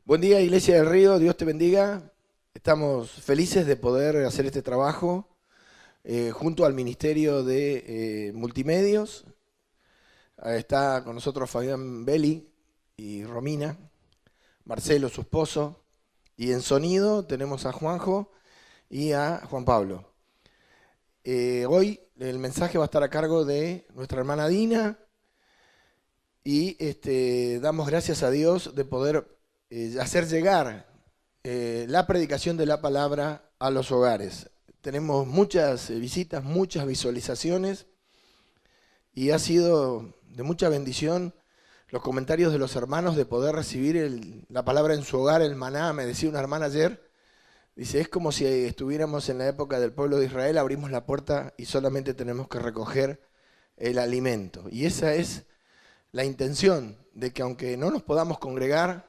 Buen día, Iglesia del Río, Dios te bendiga. Estamos felices de poder hacer este trabajo junto al Ministerio de Multimedios. Está con nosotros Fabián Belli y Romina, Marcelo, su esposo. Y en sonido tenemos a Juanjo y a Juan Pablo. Hoy el mensaje va a estar a cargo de nuestra hermana Dina y damos gracias a Dios de poder hacer llegar la predicación de la palabra a los hogares. Tenemos muchas visitas, muchas visualizaciones y ha sido de mucha bendición los comentarios de los hermanos de poder recibir la palabra en su hogar, el maná. Me decía una hermana ayer, dice, es como si estuviéramos en la época del pueblo de Israel, abrimos la puerta y solamente tenemos que recoger el alimento. Y esa es la intención, de que aunque no nos podamos congregar,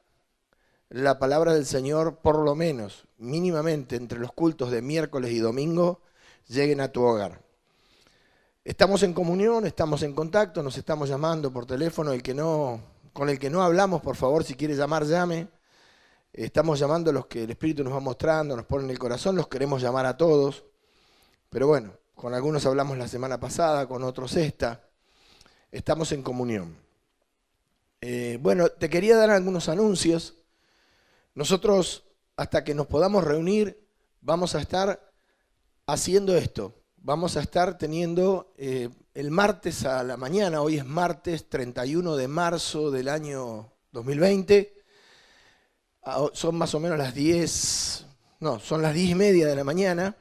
la palabra del Señor, por lo menos, mínimamente, entre los cultos de miércoles y domingo, lleguen a tu hogar. Estamos en comunión, estamos en contacto, nos estamos llamando por teléfono. Con el que no hablamos, por favor, si quiere llamar, llame. Estamos llamando a los que el Espíritu nos va mostrando, nos pone en el corazón, los queremos llamar a todos. Pero bueno, con algunos hablamos la semana pasada, con otros esta. Estamos en comunión. Bueno, te quería dar algunos anuncios. Nosotros, hasta que nos podamos reunir, vamos a estar haciendo esto. Vamos a estar teniendo el martes a la mañana, hoy es martes 31 de marzo del año 2020. Son más o menos las 10, no, son las 10:30 de la mañana.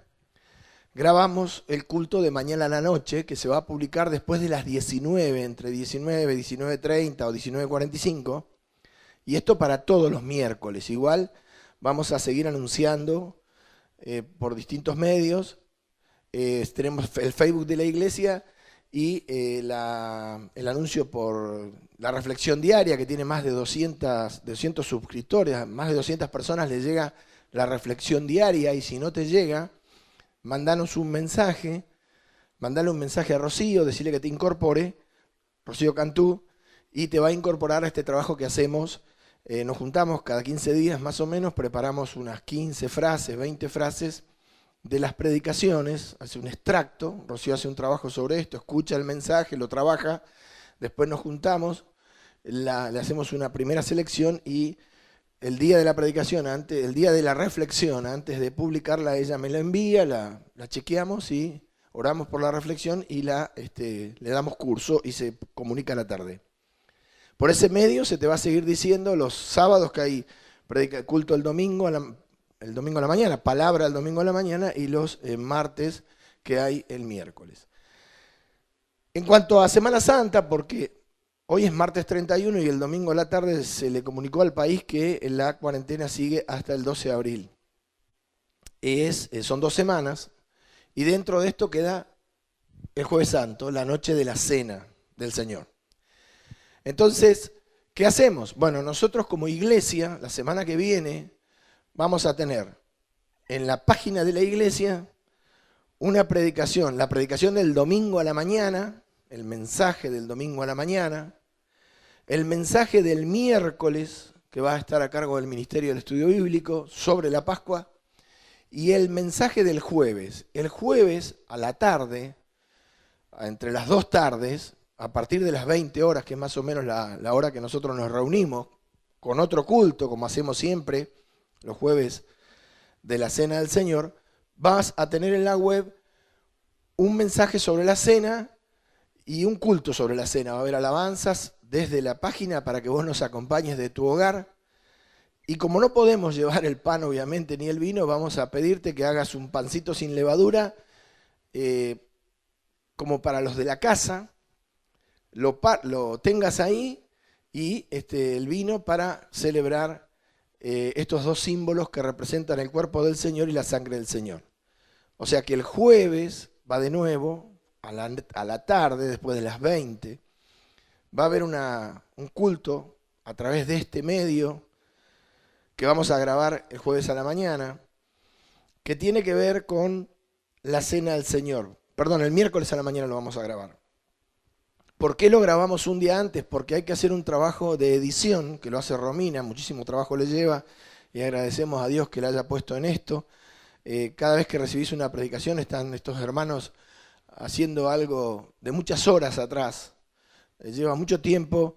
Grabamos el culto de mañana a la noche, que se va a publicar después de las 19, entre 19, 19:30 o 19:45. Y esto para todos los miércoles. Igual vamos a seguir anunciando por distintos medios. Tenemos el Facebook de la iglesia y el anuncio por la reflexión diaria, que tiene más de 200 suscriptores, más de 200 personas le llega la reflexión diaria. Y si no te llega, mandanos un mensaje, mandale un mensaje a Rocío, decirle que te incorpore, Rocío Cantú, y te va a incorporar a este trabajo que hacemos. Nos juntamos cada 15 días más o menos, preparamos unas 15 frases, 20 frases de las predicaciones, hace un extracto. Rocío hace un trabajo sobre esto, escucha el mensaje, lo trabaja, después nos juntamos, le hacemos una primera selección y el día de la predicación, el día de la reflexión, antes de publicarla, ella me la envía, la chequeamos y oramos por la reflexión y le damos curso y se comunica a la tarde. Por ese medio se te va a seguir diciendo los sábados que hay culto el domingo a la mañana, palabra el domingo a la mañana, y los martes que hay el miércoles. En cuanto a Semana Santa, porque hoy es martes 31 y el domingo a la tarde se le comunicó al país que la cuarentena sigue hasta el 12 de abril. Son 2 semanas y dentro de esto queda el Jueves Santo, la noche de la Cena del Señor. Entonces, ¿qué hacemos? Bueno, nosotros como iglesia, la semana que viene, vamos a tener en la página de la iglesia una predicación, la predicación del domingo a la mañana, el mensaje del domingo a la mañana, el mensaje del miércoles, que va a estar a cargo del Ministerio del Estudio Bíblico, sobre la Pascua, y el mensaje del jueves. El jueves a la tarde, entre las 2 tardes, a partir de las 20 horas, que es más o menos la hora que nosotros nos reunimos, con otro culto, como hacemos siempre, los jueves de la Cena del Señor, vas a tener en la web un mensaje sobre la cena y un culto sobre la cena. Va a haber alabanzas desde la página para que vos nos acompañes de tu hogar. Y como no podemos llevar el pan, obviamente, ni el vino, vamos a pedirte que hagas un pancito sin levadura, como para los de la casa, lo tengas ahí, y el vino para celebrar estos 2 símbolos que representan el cuerpo del Señor y la sangre del Señor. O sea que el jueves va de nuevo a la tarde, después de las 20, va a haber un culto a través de este medio que vamos a grabar el jueves a la mañana, que tiene que ver con la Cena del Señor. Perdón, el miércoles a la mañana lo vamos a grabar. ¿Por qué lo grabamos un día antes? Porque hay que hacer un trabajo de edición, que lo hace Romina, muchísimo trabajo le lleva, y agradecemos a Dios que la haya puesto en esto. Cada vez que recibís una predicación están estos hermanos haciendo algo de muchas horas atrás. Lleva mucho tiempo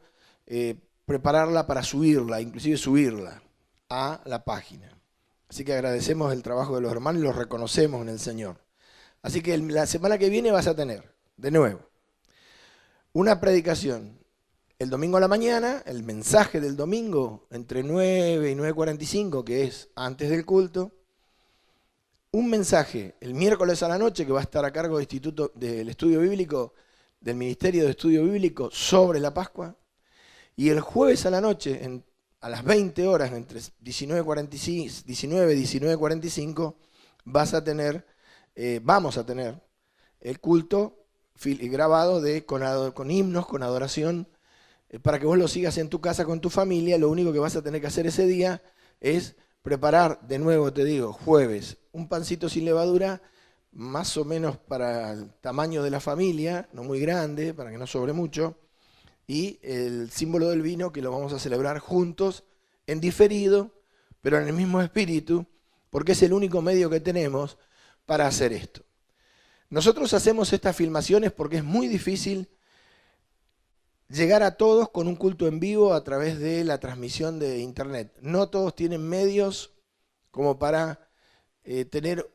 prepararla para subirla, inclusive subirla a la página. Así que agradecemos el trabajo de los hermanos y los reconocemos en el Señor. Así que la semana que viene vas a tener, de nuevo, una predicación el domingo a la mañana, el mensaje del domingo entre 9 y 9:45, que es antes del culto. Un mensaje el miércoles a la noche que va a estar a cargo del Estudio Bíblico, del Ministerio de Estudio Bíblico sobre la Pascua. Y el jueves a la noche, a las 20 horas, entre 19 y 19:45, vamos a tener el culto grabado con himnos, con adoración, para que vos lo sigas en tu casa con tu familia. Lo único que vas a tener que hacer ese día es preparar, de nuevo te digo, jueves, un pancito sin levadura, más o menos para el tamaño de la familia, no muy grande, para que no sobre mucho, y el símbolo del vino que lo vamos a celebrar juntos, en diferido, pero en el mismo espíritu, porque es el único medio que tenemos para hacer esto. Nosotros hacemos estas filmaciones porque es muy difícil llegar a todos con un culto en vivo a través de la transmisión de internet. No todos tienen medios como para tener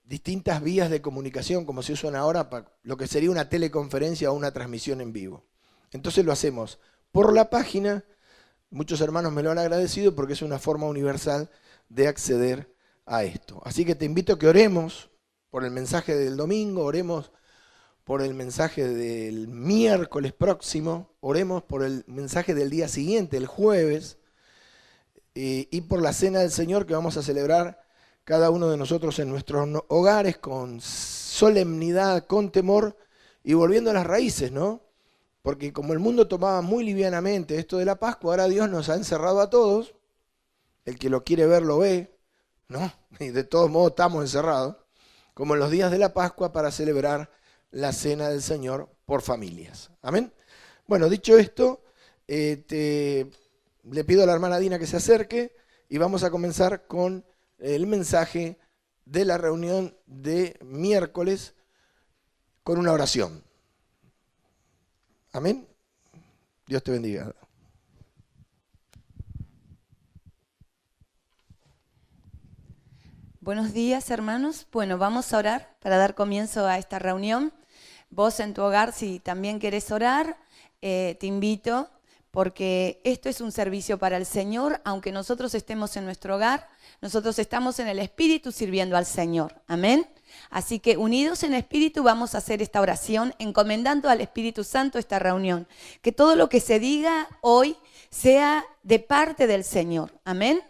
distintas vías de comunicación como se usan ahora para lo que sería una teleconferencia o una transmisión en vivo. Entonces lo hacemos por la página. Muchos hermanos me lo han agradecido porque es una forma universal de acceder a esto. Así que te invito a que oremos por el mensaje del domingo, oremos por el mensaje del miércoles próximo, oremos por el mensaje del día siguiente, el jueves, y por la cena del Señor que vamos a celebrar cada uno de nosotros en nuestros hogares con solemnidad, con temor y volviendo a las raíces, ¿no? Porque como el mundo tomaba muy livianamente esto de la Pascua, ahora Dios nos ha encerrado a todos. El que lo quiere ver lo ve, ¿no? Y de todos modos estamos encerrados, como en los días de la Pascua, para celebrar la cena del Señor por familias. Amén. Bueno, dicho esto, le pido a la hermana Dina que se acerque y vamos a comenzar con el mensaje de la reunión de miércoles con una oración. Amén. Dios te bendiga. Buenos días, hermanos. Bueno, vamos a orar para dar comienzo a esta reunión. Vos en tu hogar, si también querés orar, te invito, porque esto es un servicio para el Señor. Aunque nosotros estemos en nuestro hogar, nosotros estamos en el Espíritu sirviendo al Señor. Amén. Así que unidos en espíritu vamos a hacer esta oración, encomendando al Espíritu Santo esta reunión. Que todo lo que se diga hoy sea de parte del Señor. Amén.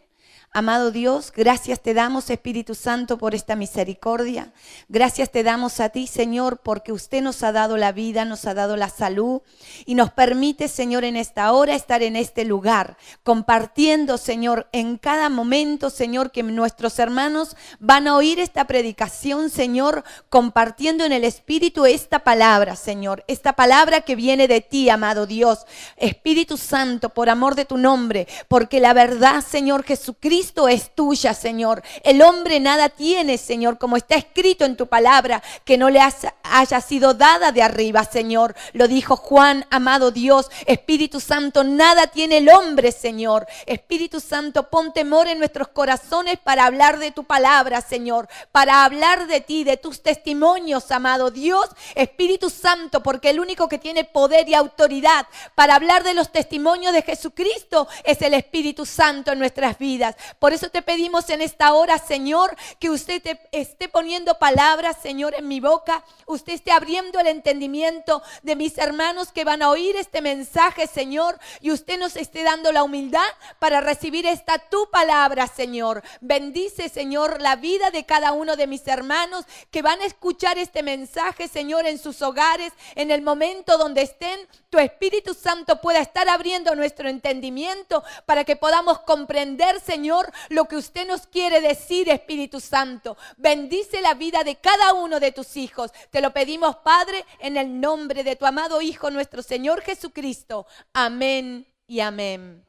Amado Dios, gracias te damos, Espíritu Santo, por esta misericordia. Gracias te damos a ti, Señor, porque usted nos ha dado la vida, nos ha dado la salud y nos permite, Señor, en esta hora estar en este lugar, compartiendo, Señor, en cada momento, Señor, que nuestros hermanos van a oír esta predicación, Señor, compartiendo en el Espíritu esta palabra, Señor, esta palabra que viene de ti, amado Dios. Espíritu Santo, por amor de tu nombre, porque la verdad, Señor Jesucristo, es tuya, Señor. El hombre nada tiene, Señor, como está escrito en tu palabra, que no le haya sido dada de arriba, Señor. Lo dijo Juan, amado Dios. Espíritu Santo, nada tiene el hombre, Señor. Espíritu Santo, pon temor en nuestros corazones para hablar de tu palabra, Señor, para hablar de ti, de tus testimonios, amado Dios. Espíritu Santo, porque el único que tiene poder y autoridad para hablar de los testimonios de Jesucristo es el Espíritu Santo en nuestras vidas. Por eso te pedimos en esta hora, Señor, que usted te esté poniendo palabras, Señor, en mi boca. Usted esté abriendo el entendimiento de mis hermanos que van a oír este mensaje, Señor. Y usted nos esté dando la humildad para recibir esta tu palabra, Señor. Bendice, Señor, la vida de cada uno de mis hermanos que van a escuchar este mensaje, Señor, en sus hogares, en el momento donde estén. Tu Espíritu Santo pueda estar abriendo nuestro entendimiento para que podamos comprender, Señor, Señor lo que usted nos quiere decir, Espíritu Santo. Bendice la vida de cada uno de tus hijos. Te lo pedimos, Padre, en el nombre de tu amado Hijo, nuestro Señor Jesucristo. Amén y amén.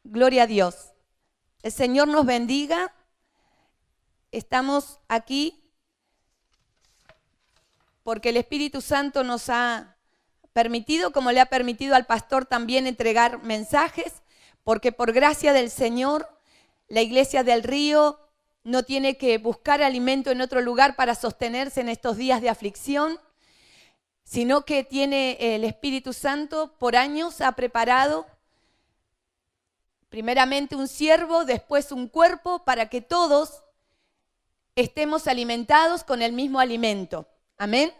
Gloria a Dios. El Señor nos bendiga. Estamos aquí porque el Espíritu Santo nos ha permitido, como le ha permitido al pastor también, entregar mensajes, porque por gracia del Señor, la Iglesia del Río no tiene que buscar alimento en otro lugar para sostenerse en estos días de aflicción, sino que tiene el Espíritu Santo, por años ha preparado primeramente un siervo, después un cuerpo, para que todos estemos alimentados con el mismo alimento. Amén.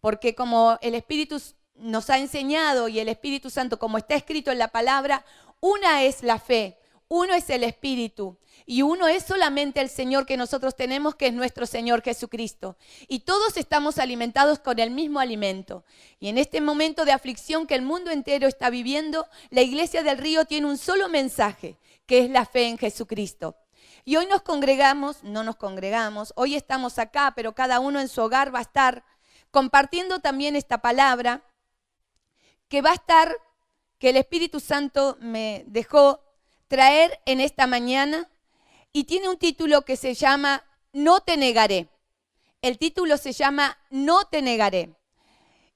Porque como el Espíritu nos ha enseñado y el Espíritu Santo, como está escrito en la palabra, una es la fe, uno es el Espíritu y uno es solamente el Señor que nosotros tenemos, que es nuestro Señor Jesucristo. Y todos estamos alimentados con el mismo alimento. Y en este momento de aflicción que el mundo entero está viviendo, la Iglesia del Río tiene un solo mensaje, que es la fe en Jesucristo. Y hoy nos congregamos, no nos congregamos, hoy estamos acá, pero cada uno en su hogar va a estar compartiendo también esta palabra que va a estar, que el Espíritu Santo me dejó traer en esta mañana y tiene un título que se llama No te negaré. El título se llama No te negaré.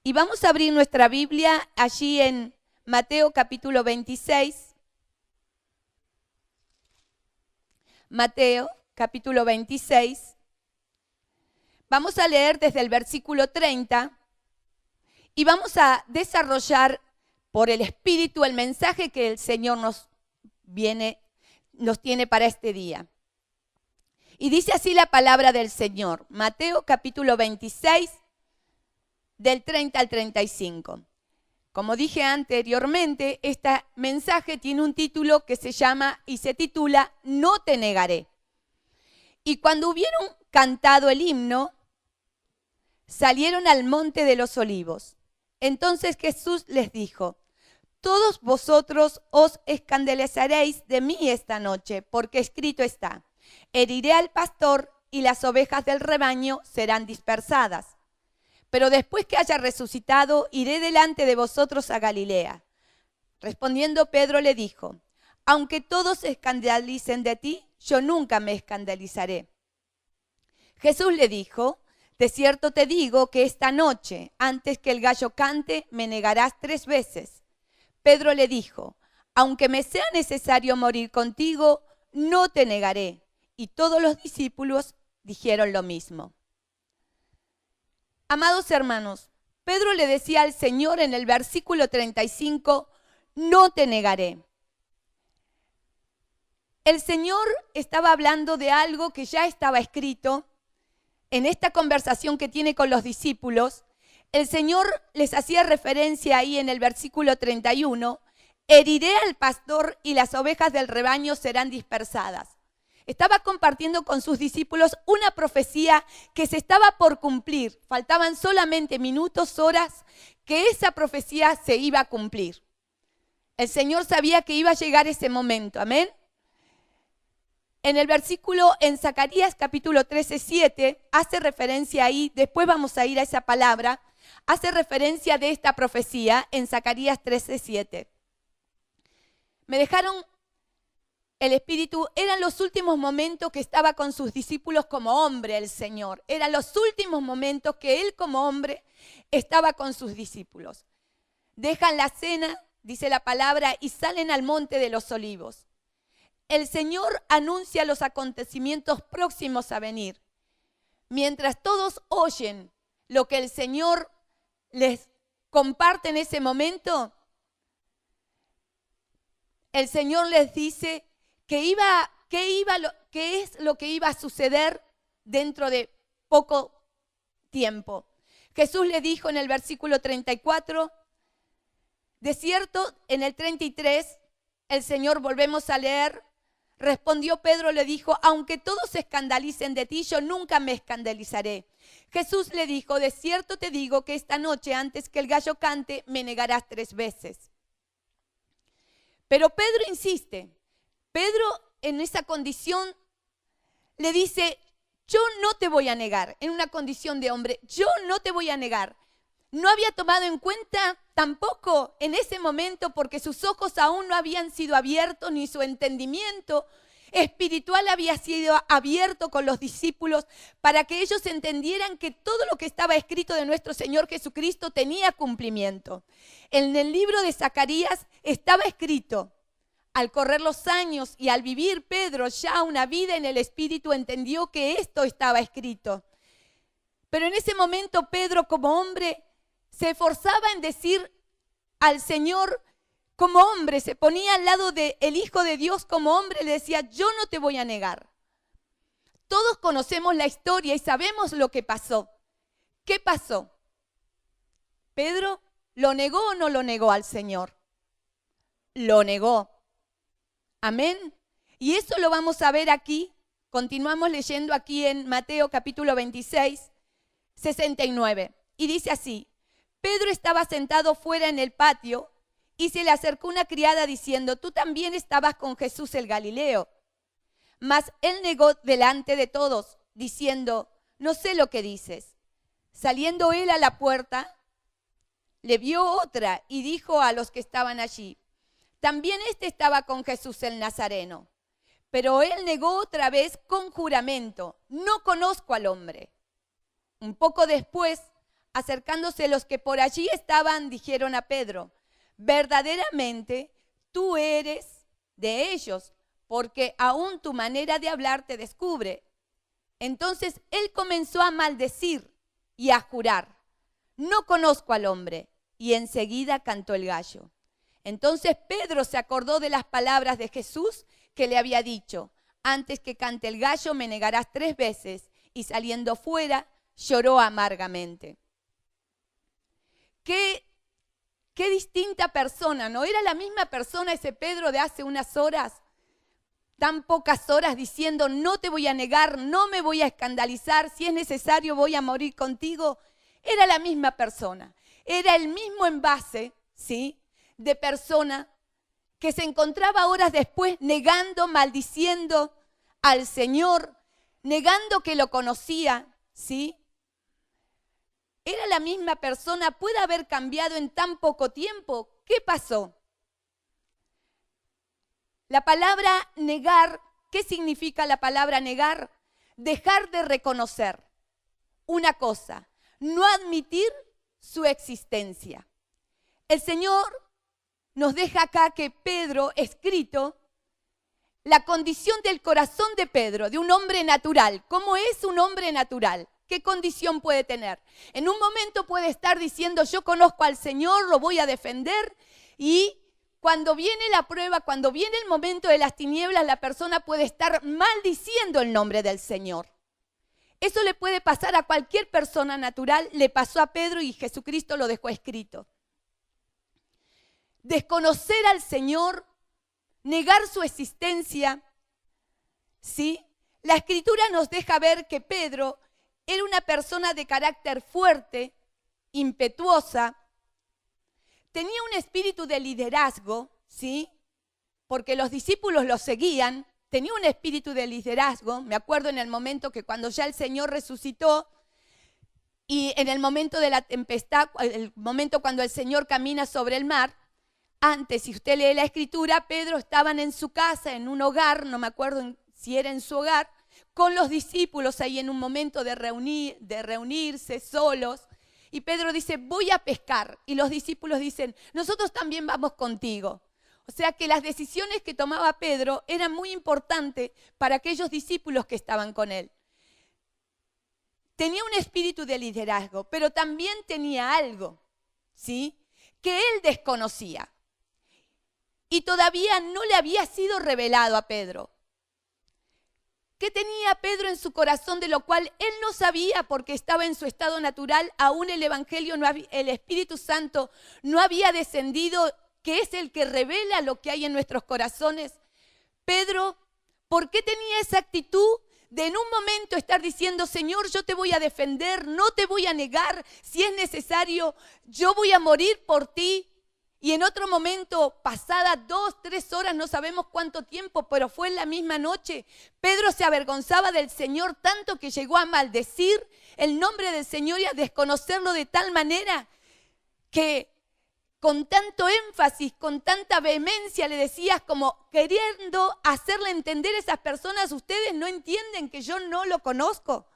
Y vamos a abrir nuestra Biblia allí en Mateo capítulo 26. Mateo, capítulo 26. Vamos a leer desde el versículo 30 y vamos a desarrollar por el Espíritu el mensaje que el Señor nos tiene para este día. Y dice así la palabra del Señor. Mateo, capítulo 26, del 30 al 35. Como dije anteriormente, este mensaje tiene un título que se llama y se titula No te negaré. Y cuando hubieron cantado el himno, salieron al monte de los olivos. Entonces Jesús les dijo: todos vosotros os escandalizaréis de mí esta noche, porque escrito está: heriré al pastor y las ovejas del rebaño serán dispersadas. Pero después que haya resucitado, iré delante de vosotros a Galilea. Respondiendo Pedro le dijo: aunque todos se escandalicen de ti, yo nunca me escandalizaré. Jesús le dijo: de cierto te digo que esta noche, antes que el gallo cante, me negarás 3 veces. Pedro le dijo: aunque me sea necesario morir contigo, no te negaré. Y todos los discípulos dijeron lo mismo. Amados hermanos, Pedro le decía al Señor en el versículo 35, no te negaré. El Señor estaba hablando de algo que ya estaba escrito en esta conversación que tiene con los discípulos. El Señor les hacía referencia ahí en el versículo 31, heriré al pastor y las ovejas del rebaño serán dispersadas. Estaba compartiendo con sus discípulos una profecía que se estaba por cumplir. Faltaban solamente minutos, horas, que esa profecía se iba a cumplir. El Señor sabía que iba a llegar ese momento. Amén. En el versículo, en Zacarías capítulo 13:7, hace referencia ahí, después vamos a ir a esa palabra, hace referencia de esta profecía en Zacarías 13:7. Me dejaron el Espíritu, eran los últimos momentos que estaba con sus discípulos como hombre el Señor. Eran los últimos momentos que Él como hombre estaba con sus discípulos. Dejan la cena, dice la palabra, y salen al monte de los olivos. El Señor anuncia los acontecimientos próximos a venir. Mientras todos oyen lo que el Señor les comparte en ese momento, el Señor les dice qué es lo que iba a suceder dentro de poco tiempo. Jesús le dijo en el versículo 34, de cierto, en el 33, el Señor, volvemos a leer, respondió Pedro, le dijo, aunque todos se escandalicen de ti, yo nunca me escandalizaré. Jesús le dijo, de cierto te digo que esta noche, antes que el gallo cante, me negarás 3 veces. Pero Pedro insiste. Pedro en esa condición le dice, yo no te voy a negar, en una condición de hombre, yo no te voy a negar. No había tomado en cuenta tampoco en ese momento, porque sus ojos aún no habían sido abiertos, ni su entendimiento espiritual había sido abierto con los discípulos para que ellos entendieran que todo lo que estaba escrito de nuestro Señor Jesucristo tenía cumplimiento. En el libro de Zacarías estaba escrito. Al correr los años y al vivir Pedro ya una vida en el Espíritu, entendió que esto estaba escrito. Pero en ese momento Pedro, como hombre, se esforzaba en decir al Señor, como hombre, se ponía al lado del Hijo de Dios como hombre, le decía, yo no te voy a negar. Todos conocemos la historia y sabemos lo que pasó. ¿Qué pasó? ¿Pedro lo negó o no lo negó al Señor? Lo negó. Amén. Y eso lo vamos a ver aquí. Continuamos leyendo aquí en Mateo capítulo 26, 69. Y dice así, Pedro estaba sentado fuera en el patio y se le acercó una criada diciendo, tú también estabas con Jesús el Galileo. Mas él negó delante de todos, diciendo, no sé lo que dices. Saliendo él a la puerta, le vio otra y dijo a los que estaban allí, también este estaba con Jesús el Nazareno. Pero él negó otra vez con juramento, no conozco al hombre. Un poco después, acercándose los que por allí estaban, dijeron a Pedro, verdaderamente tú eres de ellos, porque aún tu manera de hablar te descubre. Entonces él comenzó a maldecir y a jurar, no conozco al hombre, y enseguida cantó el gallo. Entonces Pedro se acordó de las palabras de Jesús que le había dicho, antes que cante el gallo me negarás 3 veces, y saliendo fuera lloró amargamente. Qué distinta persona, ¿no? Era la misma persona ese Pedro de hace unas horas, tan pocas horas diciendo, no te voy a negar, no me voy a escandalizar, si es necesario voy a morir contigo. Era la misma persona, era el mismo envase, ¿sí?, de persona que se encontraba horas después negando, maldiciendo al Señor, negando que lo conocía, ¿sí? Era la misma persona, ¿puede haber cambiado en tan poco tiempo? ¿Qué pasó? La palabra negar, ¿qué significa la palabra negar? Dejar de reconocer una cosa, no admitir su existencia. El Señor nos deja acá que Pedro, escrito, la condición del corazón de Pedro, de un hombre natural. ¿Cómo es un hombre natural? ¿Qué condición puede tener? En un momento puede estar diciendo, yo conozco al Señor, lo voy a defender, y cuando viene la prueba, cuando viene el momento de las tinieblas, la persona puede estar maldiciendo el nombre del Señor. Eso le puede pasar a cualquier persona natural, le pasó a Pedro y Jesucristo lo dejó escrito. Desconocer al Señor, negar su existencia, ¿sí? La Escritura nos deja ver que Pedro era una persona de carácter fuerte, impetuosa, tenía un espíritu de liderazgo, ¿sí? Porque los discípulos lo seguían, tenía un espíritu de liderazgo. Me acuerdo en el momento que cuando ya el Señor resucitó y en el momento de la tempestad, el momento cuando el Señor camina sobre el mar, antes, si usted lee la Escritura, Pedro estaban en su casa, en un hogar, no me acuerdo si era en su hogar, con los discípulos ahí en un momento de reunirse solos. Y Pedro dice, voy a pescar. Y los discípulos dicen, nosotros también vamos contigo. O sea que las decisiones que tomaba Pedro eran muy importantes para aquellos discípulos que estaban con él. Tenía un espíritu de liderazgo, pero también tenía algo, ¿sí?, que él desconocía. Y todavía no le había sido revelado a Pedro. ¿Qué tenía Pedro en su corazón de lo cual él no sabía porque estaba en su estado natural? Aún el Evangelio, el Espíritu Santo no había descendido, que es el que revela lo que hay en nuestros corazones. Pedro, ¿por qué tenía esa actitud de en un momento estar diciendo, Señor, yo te voy a defender, no te voy a negar, si es necesario, yo voy a morir por ti? Y en otro momento, pasada 2, 3 horas, no sabemos cuánto tiempo, pero fue en la misma noche, Pedro se avergonzaba del Señor tanto que llegó a maldecir el nombre del Señor y a desconocerlo de tal manera que con tanto énfasis, con tanta vehemencia le decías como queriendo hacerle entender a esas personas, ustedes no entienden que yo no lo conozco.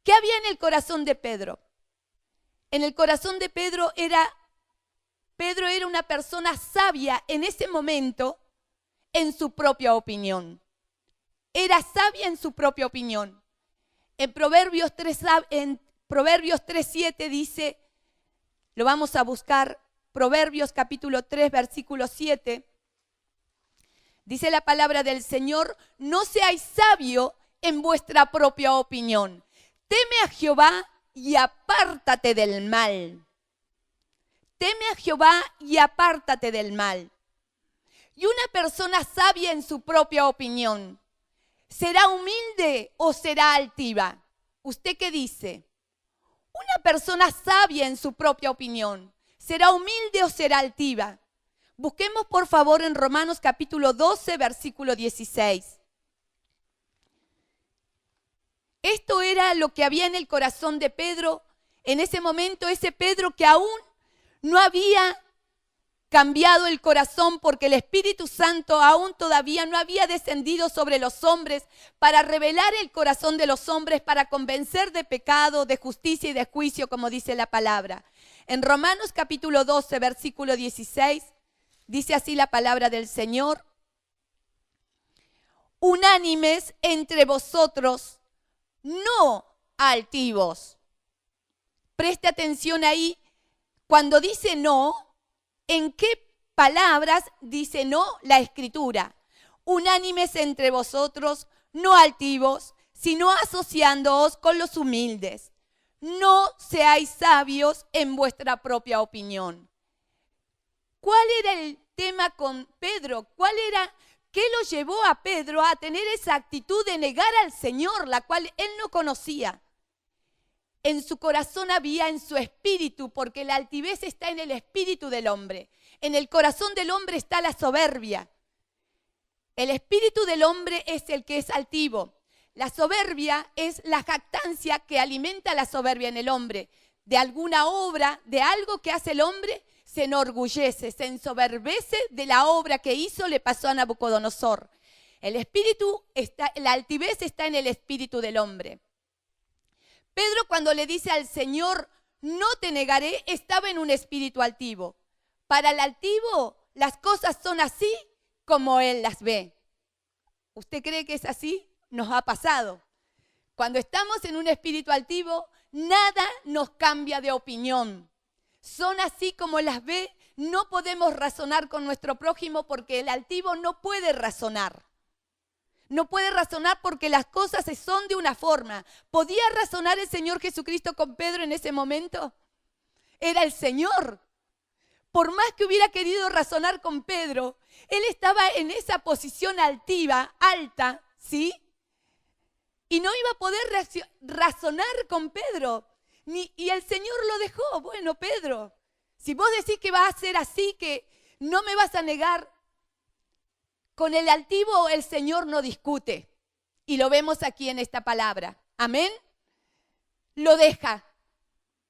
¿Qué había en el corazón de Pedro? En el corazón de Pedro era una persona sabia en ese momento en su propia opinión. Era sabia en su propia opinión. En Proverbios 3:7 dice, lo vamos a buscar, Proverbios capítulo 3, versículo 7, dice la palabra del Señor, no seáis sabio en vuestra propia opinión. Teme a Jehová y apártate del mal. Teme a Jehová y apártate del mal. Y una persona sabia en su propia opinión, ¿será humilde o será altiva? ¿Usted qué dice? Una persona sabia en su propia opinión, ¿será humilde o será altiva? Busquemos por favor en Romanos capítulo 12, versículo 16. Esto era lo que había en el corazón de Pedro. En ese momento, ese Pedro que aún no había cambiado el corazón porque el Espíritu Santo aún todavía no había descendido sobre los hombres para revelar el corazón de los hombres, para convencer de pecado, de justicia y de juicio, como dice la palabra. En Romanos capítulo 12, versículo 16, dice así la palabra del Señor. Unánimes entre vosotros, no altivos. Preste atención ahí, cuando dice no, ¿en qué palabras dice no la Escritura? Unánimes entre vosotros, no altivos, sino asociándoos con los humildes. No seáis sabios en vuestra propia opinión. ¿Cuál era el tema con Pedro? ¿Qué lo llevó a Pedro a tener esa actitud de negar al Señor, la cual él no conocía? En su corazón había, en su espíritu, porque la altivez está en el espíritu del hombre. En el corazón del hombre está la soberbia. El espíritu del hombre es el que es altivo. La soberbia es la jactancia que alimenta la soberbia en el hombre. De alguna obra, de algo que hace el hombre, se enorgullece, se ensoberbece de la obra que hizo, le pasó a Nabucodonosor. La altivez está en el espíritu del hombre. Pedro, cuando le dice al Señor, no te negaré, estaba en un espíritu altivo. Para el altivo, las cosas son así como él las ve. ¿Usted cree que es así? Nos ha pasado. Cuando estamos en un espíritu altivo, nada nos cambia de opinión. Son así como las ve, no podemos razonar con nuestro prójimo porque el altivo no puede razonar. No puede razonar porque las cosas son de una forma. ¿Podía razonar el Señor Jesucristo con Pedro en ese momento? Era el Señor. Por más que hubiera querido razonar con Pedro, él estaba en esa posición altiva, alta, ¿sí? Y no iba a poder razonar con Pedro. Y el Señor lo dejó. Bueno, Pedro, si vos decís que va a ser así, que no me vas a negar, con el altivo el Señor no discute. Y lo vemos aquí en esta palabra. Amén. Lo deja.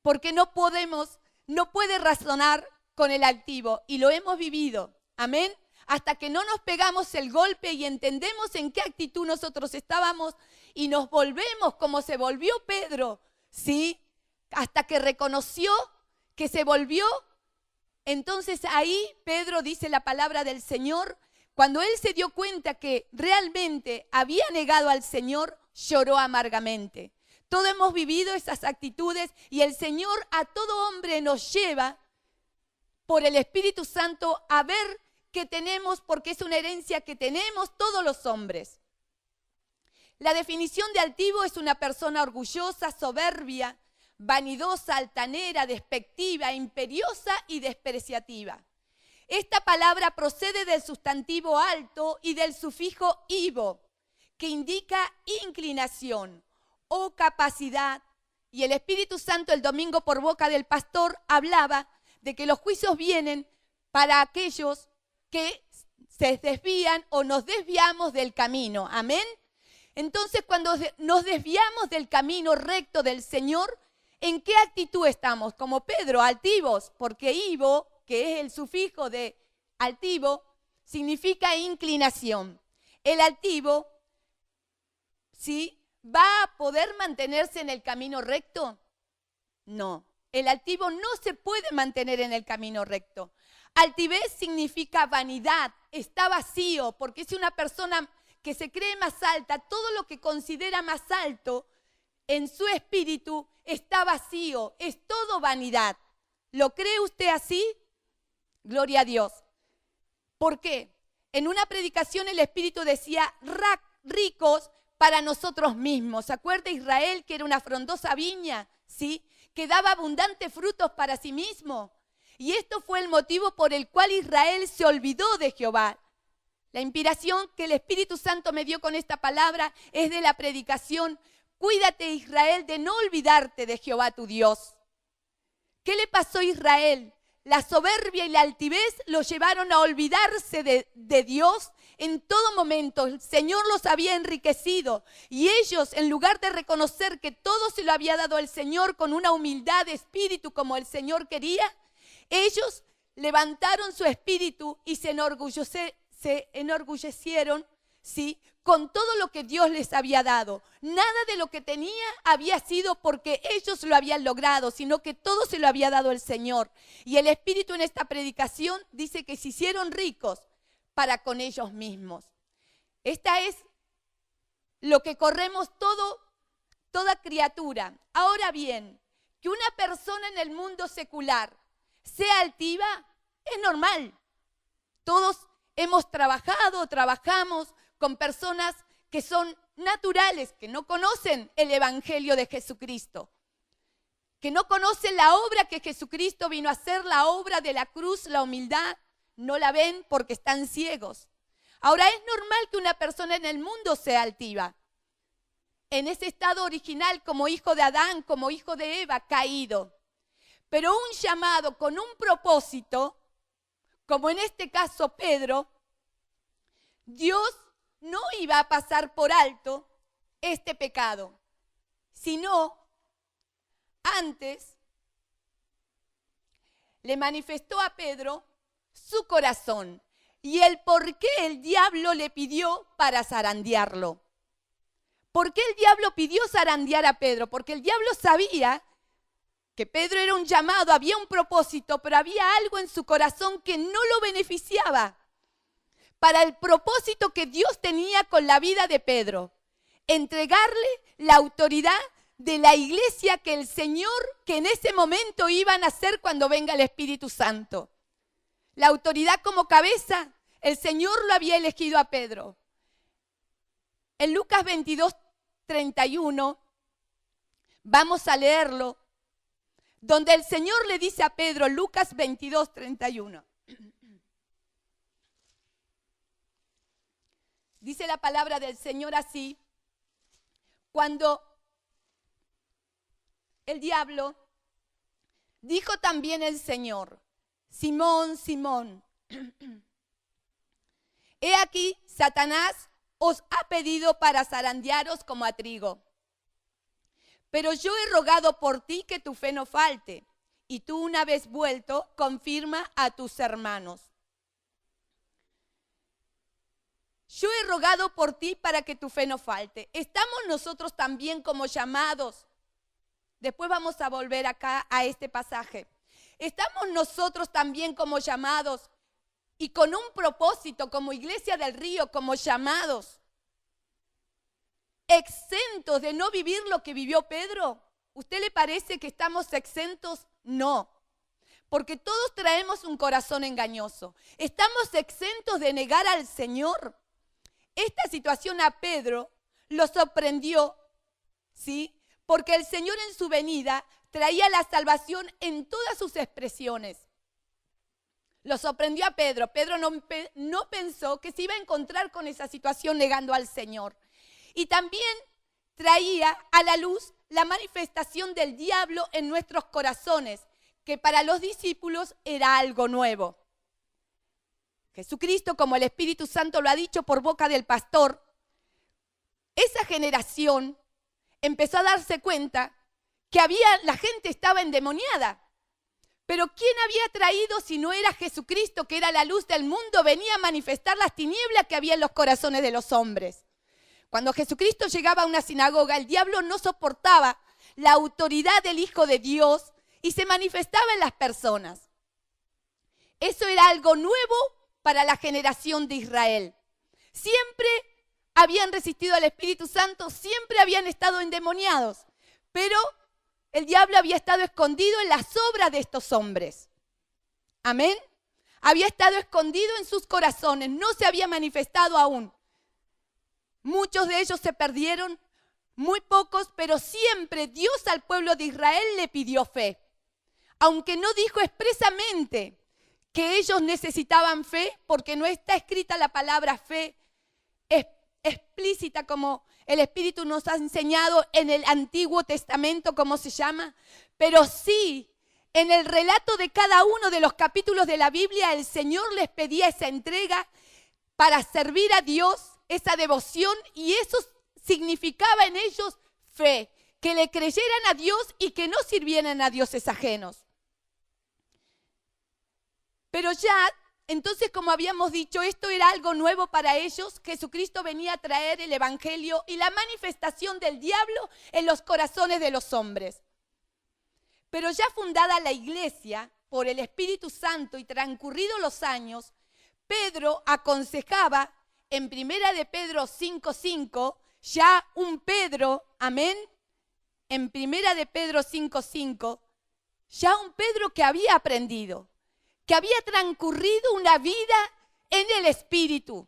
Porque no puede razonar con el altivo. Y lo hemos vivido. Amén. Hasta que no nos pegamos el golpe y entendemos en qué actitud nosotros estábamos y nos volvemos como se volvió Pedro. ¿Sí? Hasta que reconoció que se volvió. Entonces ahí Pedro dice la palabra del Señor. Cuando él se dio cuenta que realmente había negado al Señor, lloró amargamente. Todos hemos vivido esas actitudes y el Señor a todo hombre nos lleva por el Espíritu Santo a ver qué tenemos, porque es una herencia que tenemos todos los hombres. La definición de altivo es una persona orgullosa, soberbia, vanidosa, altanera, despectiva, imperiosa y despreciativa. Esta palabra procede del sustantivo alto y del sufijo ivo, que indica inclinación o capacidad. Y el Espíritu Santo el domingo por boca del pastor hablaba de que los juicios vienen para aquellos que se desvían o nos desviamos del camino. Amén. Entonces, cuando nos desviamos del camino recto del Señor, ¿en qué actitud estamos? Como Pedro, altivos, porque ivo, que es el sufijo de altivo, significa inclinación. El altivo, ¿sí?, ¿va a poder mantenerse en el camino recto? No, el altivo no se puede mantener en el camino recto. Altivez significa vanidad, está vacío, porque es una persona que se cree más alta, todo lo que considera más alto en su espíritu está vacío, es todo vanidad. ¿Lo cree usted así? Gloria a Dios. ¿Por qué? En una predicación el Espíritu decía, ricos para nosotros mismos. ¿Se acuerda Israel que era una frondosa viña? ¿Sí? Que daba abundantes frutos para sí mismo. Y esto fue el motivo por el cual Israel se olvidó de Jehová. La inspiración que el Espíritu Santo me dio con esta palabra es de la predicación. Cuídate, Israel, de no olvidarte de Jehová tu Dios. ¿Qué le pasó a Israel? La soberbia y la altivez lo llevaron a olvidarse de Dios en todo momento. El Señor los había enriquecido y ellos, en lugar de reconocer que todo se lo había dado el Señor con una humildad de espíritu como el Señor quería, ellos levantaron su espíritu y se enorgullecieron, ¿sí?, con todo lo que Dios les había dado. Nada de lo que tenía había sido porque ellos lo habían logrado, sino que todo se lo había dado el Señor. Y el Espíritu en esta predicación dice que se hicieron ricos para con ellos mismos. Esta es lo que corremos toda criatura. Ahora bien, que una persona en el mundo secular sea altiva es normal. Todos trabajamos con personas que son naturales, que no conocen el Evangelio de Jesucristo, que no conocen la obra que Jesucristo vino a hacer, la obra de la cruz, la humildad, no la ven porque están ciegos. Ahora, es normal que una persona en el mundo sea altiva, en ese estado original como hijo de Adán, como hijo de Eva, caído. Pero un llamado con un propósito, como en este caso Pedro, Dios no iba a pasar por alto este pecado, sino antes le manifestó a Pedro su corazón y el por qué el diablo le pidió para zarandearlo. ¿Por qué el diablo pidió zarandear a Pedro? Porque el diablo sabía que Pedro era un llamado, había un propósito, pero había algo en su corazón que no lo beneficiaba para el propósito que Dios tenía con la vida de Pedro. Entregarle la autoridad de la iglesia que el Señor, que en ese momento iban a hacer cuando venga el Espíritu Santo. La autoridad como cabeza, el Señor lo había elegido a Pedro. En Lucas 22:31, vamos a leerlo, donde el Señor le dice a Pedro, Lucas 22:31. Dice la palabra del Señor así, cuando el diablo, dijo también el Señor, Simón, Simón, he aquí Satanás os ha pedido para zarandearos como a trigo. Pero yo he rogado por ti que tu fe no falte, y tú una vez vuelto, confirma a tus hermanos. Yo he rogado por ti para que tu fe no falte. Estamos nosotros también como llamados. Después vamos a volver acá a este pasaje. Estamos nosotros también como llamados y con un propósito como Iglesia del Río, como llamados, exentos de no vivir lo que vivió Pedro. ¿Usted le parece que estamos exentos? No, porque todos traemos un corazón engañoso. ¿Estamos exentos de negar al Señor? Esta situación a Pedro lo sorprendió, ¿sí? Porque el Señor en su venida traía la salvación en todas sus expresiones. Lo sorprendió a Pedro. Pedro no pensó que se iba a encontrar con esa situación negando al Señor. Y también traía a la luz la manifestación del diablo en nuestros corazones, que para los discípulos era algo nuevo. Jesucristo, como el Espíritu Santo lo ha dicho por boca del pastor, esa generación empezó a darse cuenta que la gente estaba endemoniada. Pero ¿quién había traído si no era Jesucristo, que era la luz del mundo? Venía a manifestar las tinieblas que había en los corazones de los hombres. Cuando Jesucristo llegaba a una sinagoga, el diablo no soportaba la autoridad del Hijo de Dios y se manifestaba en las personas. Eso era algo nuevo para la generación de Israel. Siempre habían resistido al Espíritu Santo, siempre habían estado endemoniados, pero el diablo había estado escondido en las obras de estos hombres. Amén. Había estado escondido en sus corazones, no se había manifestado aún. Muchos de ellos se perdieron, muy pocos, pero siempre Dios al pueblo de Israel le pidió fe. Aunque no dijo expresamente que ellos necesitaban fe, porque no está escrita la palabra fe explícita como el Espíritu nos ha enseñado en el Antiguo Testamento, como se llama, pero sí, en el relato de cada uno de los capítulos de la Biblia, el Señor les pedía esa entrega para servir a Dios, esa devoción, y eso significaba en ellos fe, que le creyeran a Dios y que no sirvieran a dioses ajenos. Pero ya, entonces, como habíamos dicho, esto era algo nuevo para ellos. Jesucristo venía a traer el Evangelio y la manifestación del diablo en los corazones de los hombres. Pero ya fundada la iglesia por el Espíritu Santo y transcurridos los años, Pedro aconsejaba en 1 de Pedro 5:5, ya un Pedro, amén, en 1 de Pedro 5:5, ya un Pedro que había aprendido, que había transcurrido una vida en el Espíritu,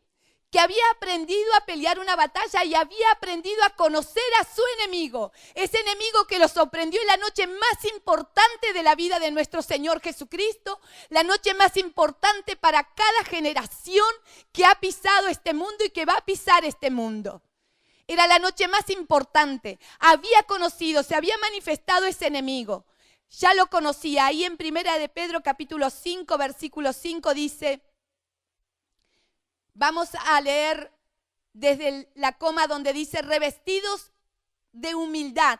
que había aprendido a pelear una batalla y había aprendido a conocer a su enemigo, ese enemigo que lo sorprendió en la noche más importante de la vida de nuestro Señor Jesucristo, la noche más importante para cada generación que ha pisado este mundo y que va a pisar este mundo. Era la noche más importante, había conocido, se había manifestado ese enemigo. Ya lo conocía. Ahí en 1 de Pedro capítulo 5, versículo 5 dice, vamos a leer desde la coma donde dice, revestidos de humildad,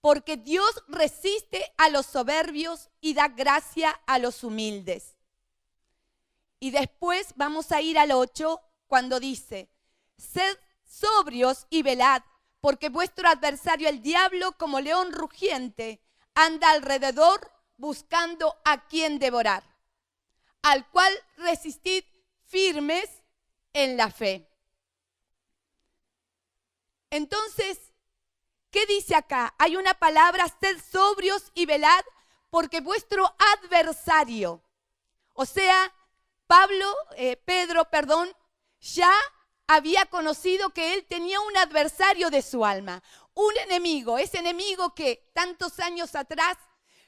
porque Dios resiste a los soberbios y da gracia a los humildes. Y después vamos a ir al 8, cuando dice, sed sobrios y velad, porque vuestro adversario el diablo, como león rugiente, anda alrededor buscando a quien devorar, al cual resistid firmes en la fe. Entonces, ¿qué dice acá? Hay una palabra, sed sobrios y velad, porque vuestro adversario, o sea, Pedro, ya había conocido que él tenía un adversario de su alma, un enemigo, ese enemigo que tantos años atrás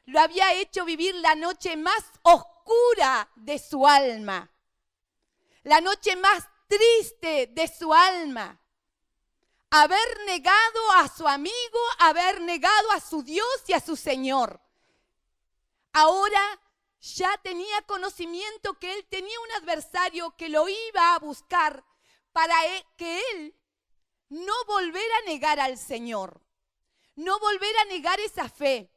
lo había hecho vivir la noche más oscura de su alma, la noche más triste de su alma. Haber negado a su amigo, haber negado a su Dios y a su Señor. Ahora ya tenía conocimiento que él tenía un adversario que lo iba a buscar para que él no volver a negar al Señor, no volver a negar esa fe.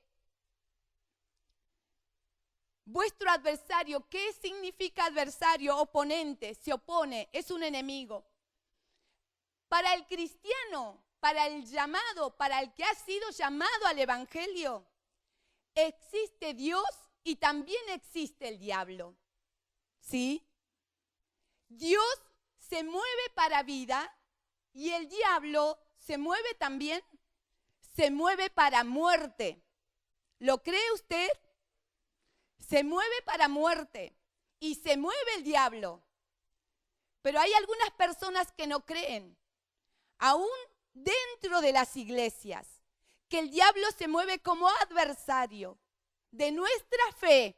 Vuestro adversario, ¿qué significa adversario? Oponente, se opone, es un enemigo. Para el cristiano, para el llamado, para el que ha sido llamado al Evangelio, existe Dios y también existe el diablo. ¿Sí? Dios se mueve para vida y el diablo se mueve también, se mueve para muerte. ¿Lo cree usted? Se mueve para muerte y se mueve el diablo. Pero hay algunas personas que no creen, aún dentro de las iglesias, que el diablo se mueve como adversario de nuestra fe.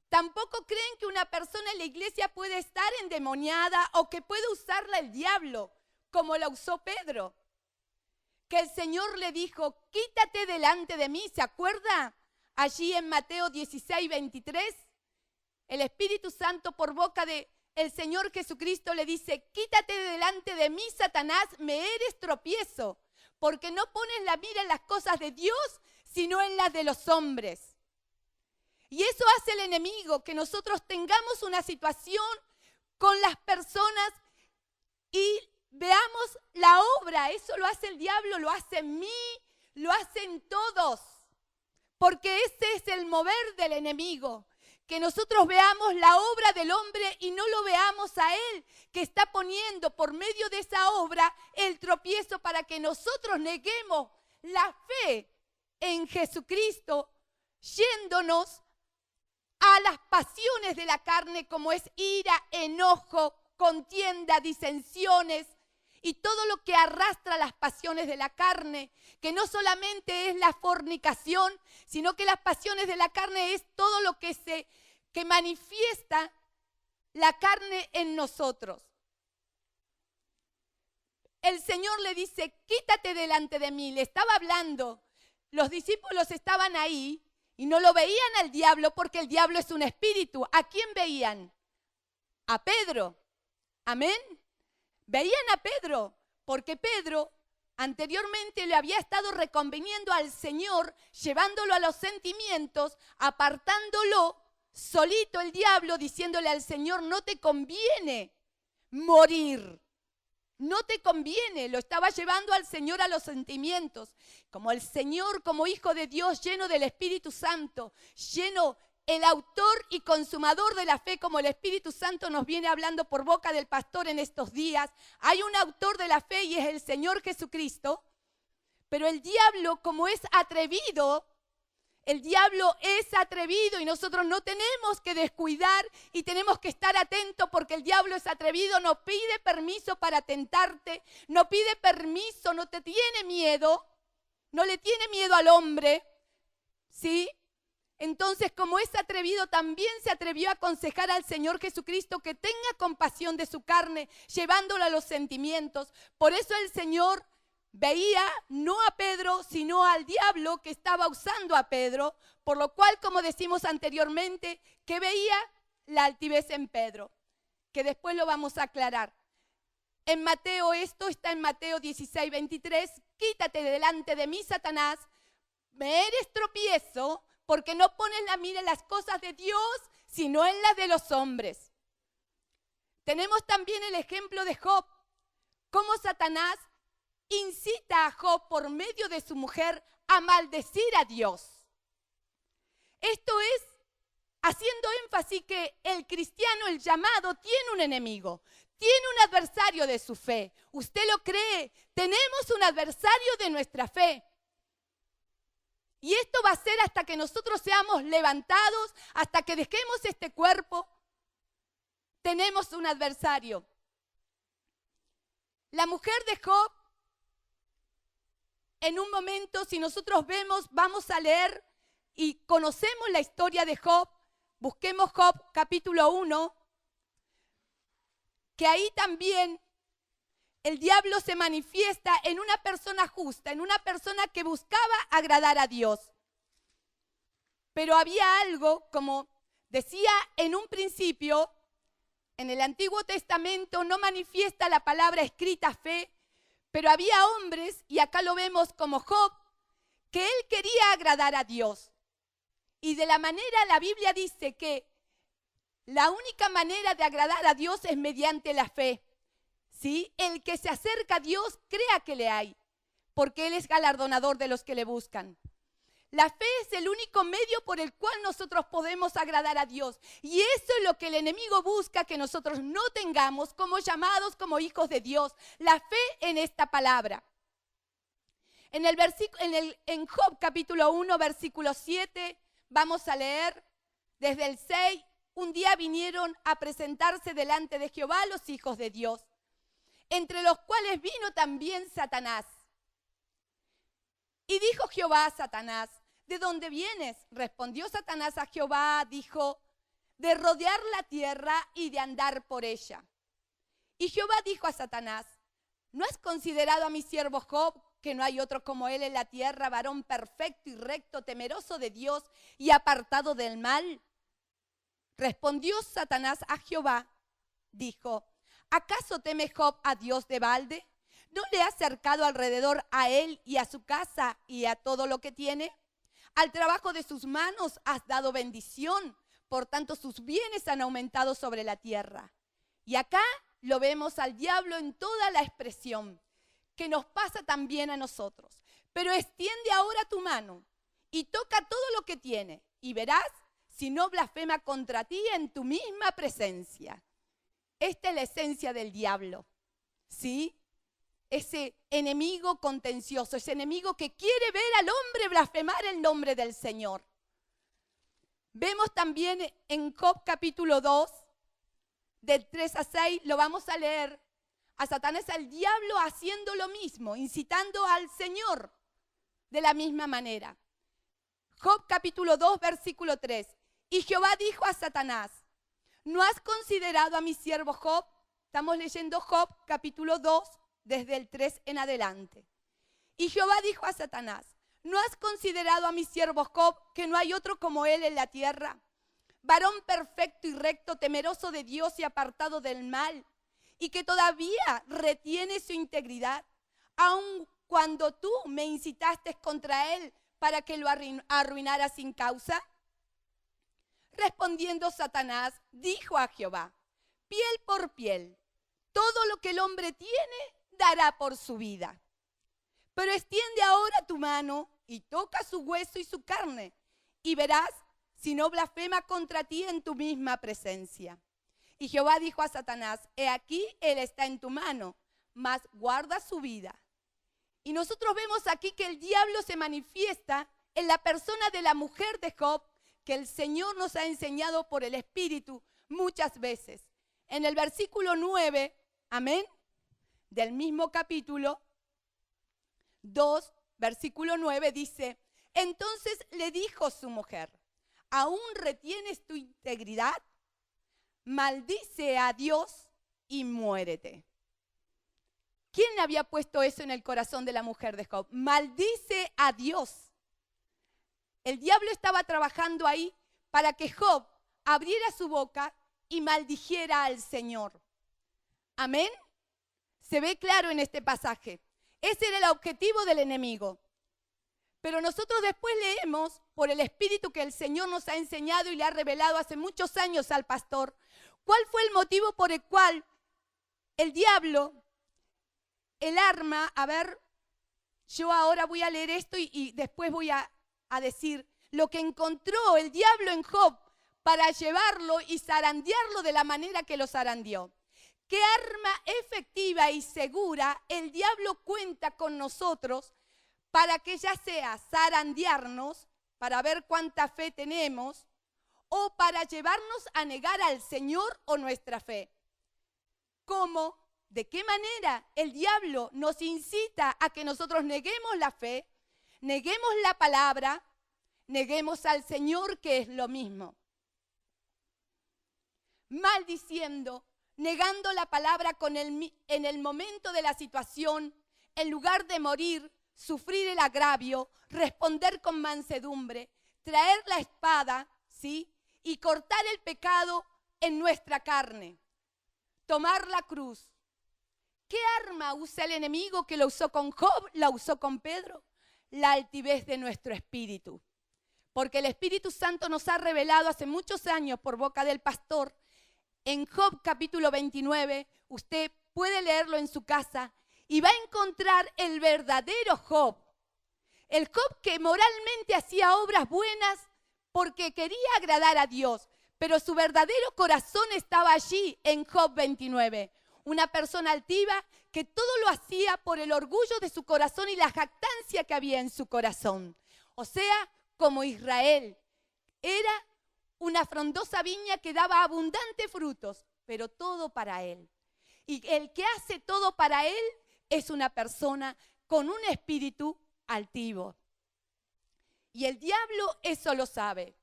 Tampoco creen que una persona en la iglesia puede estar endemoniada o que puede usarla el diablo, como la usó Pedro. Que el Señor le dijo, quítate delante de mí, ¿se acuerda? Allí en Mateo 16, 23, el Espíritu Santo por boca de el Señor Jesucristo le dice: quítate de delante de mí, Satanás, me eres tropiezo, porque no pones la mira en las cosas de Dios, sino en las de los hombres. Y eso hace el enemigo, que nosotros tengamos una situación con las personas y veamos la obra. Eso lo hace el diablo, lo hace en mí, lo hacen todos, porque ese es el mover del enemigo. Que nosotros veamos la obra del hombre y no lo veamos a él, que está poniendo por medio de esa obra el tropiezo para que nosotros neguemos la fe en Jesucristo, yéndonos a las pasiones de la carne, como es ira, enojo, contienda, disensiones y todo lo que arrastra las pasiones de la carne, que no solamente es la fornicación, sino que las pasiones de la carne es todo lo que manifiesta la carne en nosotros. El Señor le dice: quítate delante de mí. Le estaba hablando. Los discípulos estaban ahí y no lo veían al diablo, porque el diablo es un espíritu. ¿A quién veían? A Pedro. Amén. Veían a Pedro, porque Pedro anteriormente le había estado reconviniendo al Señor, llevándolo a los sentimientos, apartándolo solito el diablo, diciéndole al Señor: no te conviene morir, no te conviene. Lo estaba llevando al Señor a los sentimientos. Como el Señor, como Hijo de Dios, lleno del Espíritu Santo, lleno, el autor y consumador de la fe, como el Espíritu Santo nos viene hablando por boca del pastor en estos días. Hay un autor de la fe y es el Señor Jesucristo. Pero el diablo, como es atrevido, el diablo es atrevido y nosotros no tenemos que descuidar y tenemos que estar atentos, porque el diablo es atrevido, no pide permiso para tentarte, no pide permiso, no te tiene miedo, no le tiene miedo al hombre, ¿sí? Entonces, como es atrevido, también se atrevió a aconsejar al Señor Jesucristo que tenga compasión de su carne, llevándolo a los sentimientos. Por eso el Señor veía no a Pedro, sino al diablo que estaba usando a Pedro, por lo cual, como decimos anteriormente, que veía la altivez en Pedro, que después lo vamos a aclarar. En Mateo, esto está en Mateo 16:23, quítate de delante de mí, Satanás, me eres tropiezo, porque no pones la mira en las cosas de Dios, sino en las de los hombres. Tenemos también el ejemplo de Job, cómo Satanás incita a Job por medio de su mujer a maldecir a Dios. Esto es haciendo énfasis que el cristiano, el llamado, tiene un enemigo, tiene un adversario de su fe. ¿Usted lo cree? Tenemos un adversario de nuestra fe. Y esto va a ser hasta que nosotros seamos levantados, hasta que dejemos este cuerpo. Tenemos un adversario. La mujer de Job, en un momento, si nosotros vemos, vamos a leer y conocemos la historia de Job. Busquemos Job capítulo 1, que ahí también el diablo se manifiesta en una persona justa, en una persona que buscaba agradar a Dios. Pero había algo, como decía en un principio, en el Antiguo Testamento no manifiesta la palabra escrita fe, pero había hombres, y acá lo vemos como Job, que él quería agradar a Dios. Y de la manera, la Biblia dice que la única manera de agradar a Dios es mediante la fe. ¿Sí? El que se acerca a Dios, crea que le hay, porque Él es galardonador de los que le buscan. La fe es el único medio por el cual nosotros podemos agradar a Dios. Y eso es lo que el enemigo busca, que nosotros no tengamos como llamados, como hijos de Dios. La fe en esta palabra. En Job capítulo 1, versículo 7, vamos a leer desde el 6. Un día vinieron a presentarse delante de Jehová los hijos de Dios, entre los cuales vino también Satanás. Y dijo Jehová a Satanás: ¿de dónde vienes? Respondió Satanás a Jehová, dijo: de rodear la tierra y de andar por ella. Y Jehová dijo a Satanás: ¿no has considerado a mi siervo Job, que no hay otro como él en la tierra, varón perfecto y recto, temeroso de Dios y apartado del mal? Respondió Satanás a Jehová, dijo, ¿acaso teme Job a Dios de balde? ¿No le has cercado alrededor a él y a su casa y a todo lo que tiene? Al trabajo de sus manos has dado bendición, por tanto sus bienes han aumentado sobre la tierra. Y acá lo vemos al diablo en toda la expresión que nos pasa también a nosotros. Pero extiende ahora tu mano y toca todo lo que tiene y verás si no blasfema contra ti en tu misma presencia. Esta es la esencia del diablo, ¿sí? Ese enemigo contencioso, ese enemigo que quiere ver al hombre blasfemar el nombre del Señor. Vemos también en Job capítulo 2, del 3 a 6, lo vamos a leer, a Satanás, al diablo haciendo lo mismo, incitando al Señor de la misma manera. Job capítulo 2, versículo 3. Y Jehová dijo a Satanás, ¿no has considerado a mi siervo Job? Estamos leyendo Job capítulo 2, desde el 3 en adelante. Y Jehová dijo a Satanás, ¿no has considerado a mi siervo Job, que no hay otro como él en la tierra? Varón perfecto y recto, temeroso de Dios y apartado del mal, y que todavía retiene su integridad, aun cuando tú me incitaste contra él para que lo arruinara sin causa. Respondiendo Satanás, dijo a Jehová, piel por piel, todo lo que el hombre tiene dará por su vida. Pero extiende ahora tu mano y toca su hueso y su carne, y verás si no blasfema contra ti en tu misma presencia. Y Jehová dijo a Satanás, he aquí, él está en tu mano, mas guarda su vida. Y nosotros vemos aquí que el diablo se manifiesta en la persona de la mujer de Job, que el Señor nos ha enseñado por el Espíritu muchas veces. En el versículo 9, amén, del mismo capítulo 2, versículo 9 dice, entonces le dijo su mujer, ¿aún retienes tu integridad? Maldice a Dios y muérete. ¿Quién había puesto eso en el corazón de la mujer de Job? Maldice a Dios. El diablo estaba trabajando ahí para que Job abriera su boca y maldijera al Señor. Amén. Se ve claro en este pasaje. Ese era el objetivo del enemigo. Pero nosotros después leemos por el Espíritu que el Señor nos ha enseñado y le ha revelado hace muchos años al pastor, cuál fue el motivo por el cual el diablo, el arma, a ver, yo ahora voy a leer esto y después voy a decir lo que encontró el diablo en Job para llevarlo y zarandearlo de la manera que lo zarandeó. ¿Qué arma efectiva y segura el diablo cuenta con nosotros para que ya sea zarandearnos, para ver cuánta fe tenemos, o para llevarnos a negar al Señor o nuestra fe? ¿Cómo? ¿De qué manera el diablo nos incita a que nosotros neguemos la fe, neguemos la palabra, neguemos al Señor, que es lo mismo? Maldiciendo, negando la palabra en el momento de la situación, en lugar de morir, sufrir el agravio, responder con mansedumbre, traer la espada, ¿sí? Y cortar el pecado en nuestra carne, tomar la cruz. ¿Qué arma usa el enemigo que lo usó con Job, la usó con Pedro? La altivez de nuestro espíritu. Porque el Espíritu Santo nos ha revelado hace muchos años por boca del pastor, en Job capítulo 29, usted puede leerlo en su casa y va a encontrar el verdadero Job. El Job que moralmente hacía obras buenas porque quería agradar a Dios, pero su verdadero corazón estaba allí en Job 29. Una persona altiva que todo lo hacía por el orgullo de su corazón y la jactancia que había en su corazón. O sea, como Israel, era una frondosa viña que daba abundantes frutos, pero todo para él. Y el que hace todo para él es una persona con un espíritu altivo. Y el diablo eso lo sabe.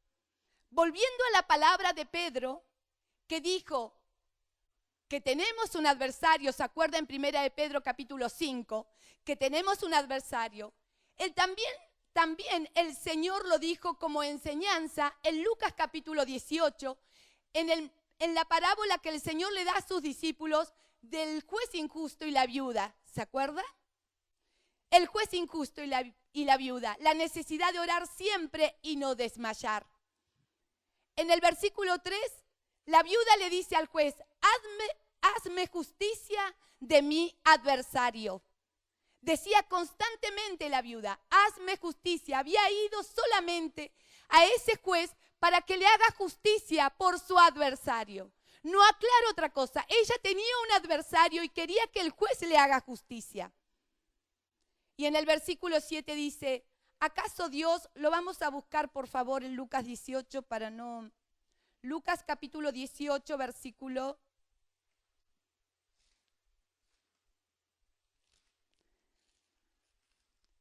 Volviendo a la palabra de Pedro, que dijo que tenemos un adversario, ¿se acuerda en 1 de Pedro capítulo 5? Que tenemos un adversario. Él también el Señor lo dijo como enseñanza en Lucas capítulo 18, en la parábola que el Señor le da a sus discípulos del juez injusto y la viuda. ¿Se acuerda? El juez injusto y la viuda. La necesidad de orar siempre y no desmayar. En el versículo 3, la viuda le dice al juez, hazme justicia de mi adversario. Decía constantemente la viuda, hazme justicia. Había ido solamente a ese juez para que le haga justicia por su adversario. No aclaro otra cosa. Ella tenía un adversario y quería que el juez le haga justicia. Y en el versículo 7 dice, ¿acaso Dios, lo vamos a buscar por favor en Lucas 18 para no... Lucas capítulo 18, versículo...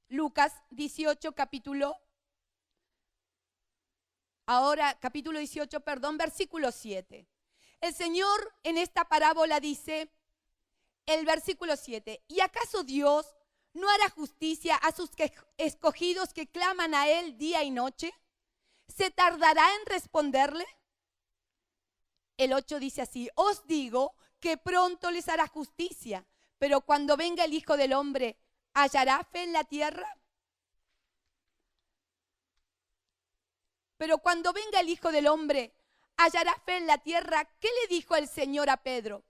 Lucas 18, capítulo 18, versículo 7. El Señor en esta parábola dice, el versículo 7, ¿y acaso Dios no hará justicia a sus escogidos que claman a Él día y noche? ¿Se tardará en responderle? El 8 dice así, os digo que pronto les hará justicia, pero cuando venga el Hijo del Hombre, ¿hallará fe en la tierra? Pero cuando venga el Hijo del Hombre, ¿hallará fe en la tierra? ¿Qué le dijo el Señor a Pedro?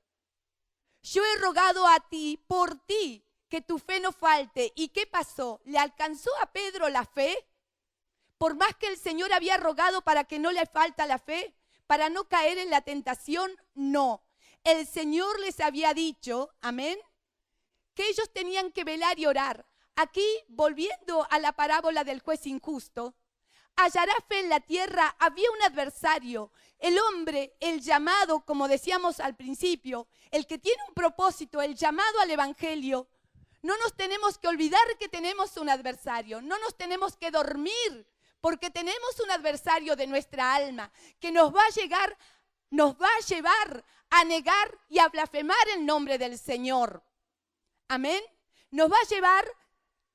Yo he rogado a ti, por ti, que tu fe no falte. ¿Y qué pasó? ¿Le alcanzó a Pedro la fe? Por más que el Señor había rogado para que no le falta la fe, para no caer en la tentación, no. El Señor les había dicho, amén, que ellos tenían que velar y orar. Aquí, volviendo a la parábola del juez injusto, hallará fe en la tierra, había un adversario, el hombre, el llamado, como decíamos al principio, el que tiene un propósito, el llamado al evangelio. No nos tenemos que olvidar que tenemos un adversario, no nos tenemos que dormir, porque tenemos un adversario de nuestra alma que nos va a llevar a negar y a blasfemar el nombre del Señor. Amén. Nos va a llevar,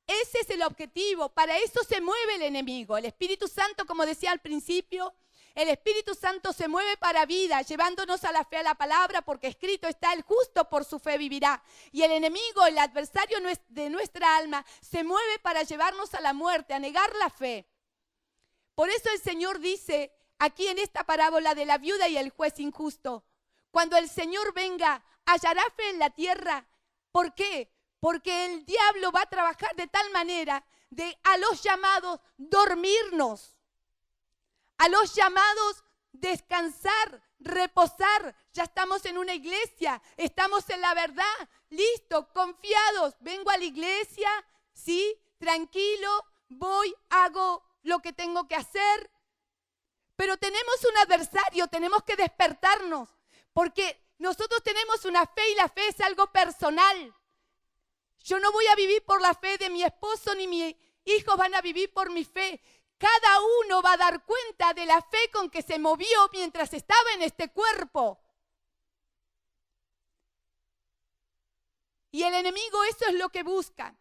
ese es el objetivo, para eso se mueve el enemigo. El Espíritu Santo, como decía al principio, el Espíritu Santo se mueve para vida, llevándonos a la fe a la palabra, porque escrito está, el justo por su fe vivirá. Y el enemigo, el adversario de nuestra alma, se mueve para llevarnos a la muerte, a negar la fe. Por eso el Señor dice, aquí en esta parábola de la viuda y el juez injusto, cuando el Señor venga, hallará fe en la tierra. ¿Por qué? Porque el diablo va a trabajar de tal manera de a los llamados dormirnos, a los llamados descansar, reposar. Ya estamos en una iglesia, estamos en la verdad, listo, confiados. Vengo a la iglesia, sí, tranquilo, voy, hago lo que tengo que hacer. Pero tenemos un adversario, tenemos que despertarnos, porque nosotros tenemos una fe y la fe es algo personal. Yo no voy a vivir por la fe de mi esposo ni mis hijos van a vivir por mi fe. Cada uno va a dar cuenta de la fe con que se movió mientras estaba en este cuerpo. Y el enemigo eso es lo que busca.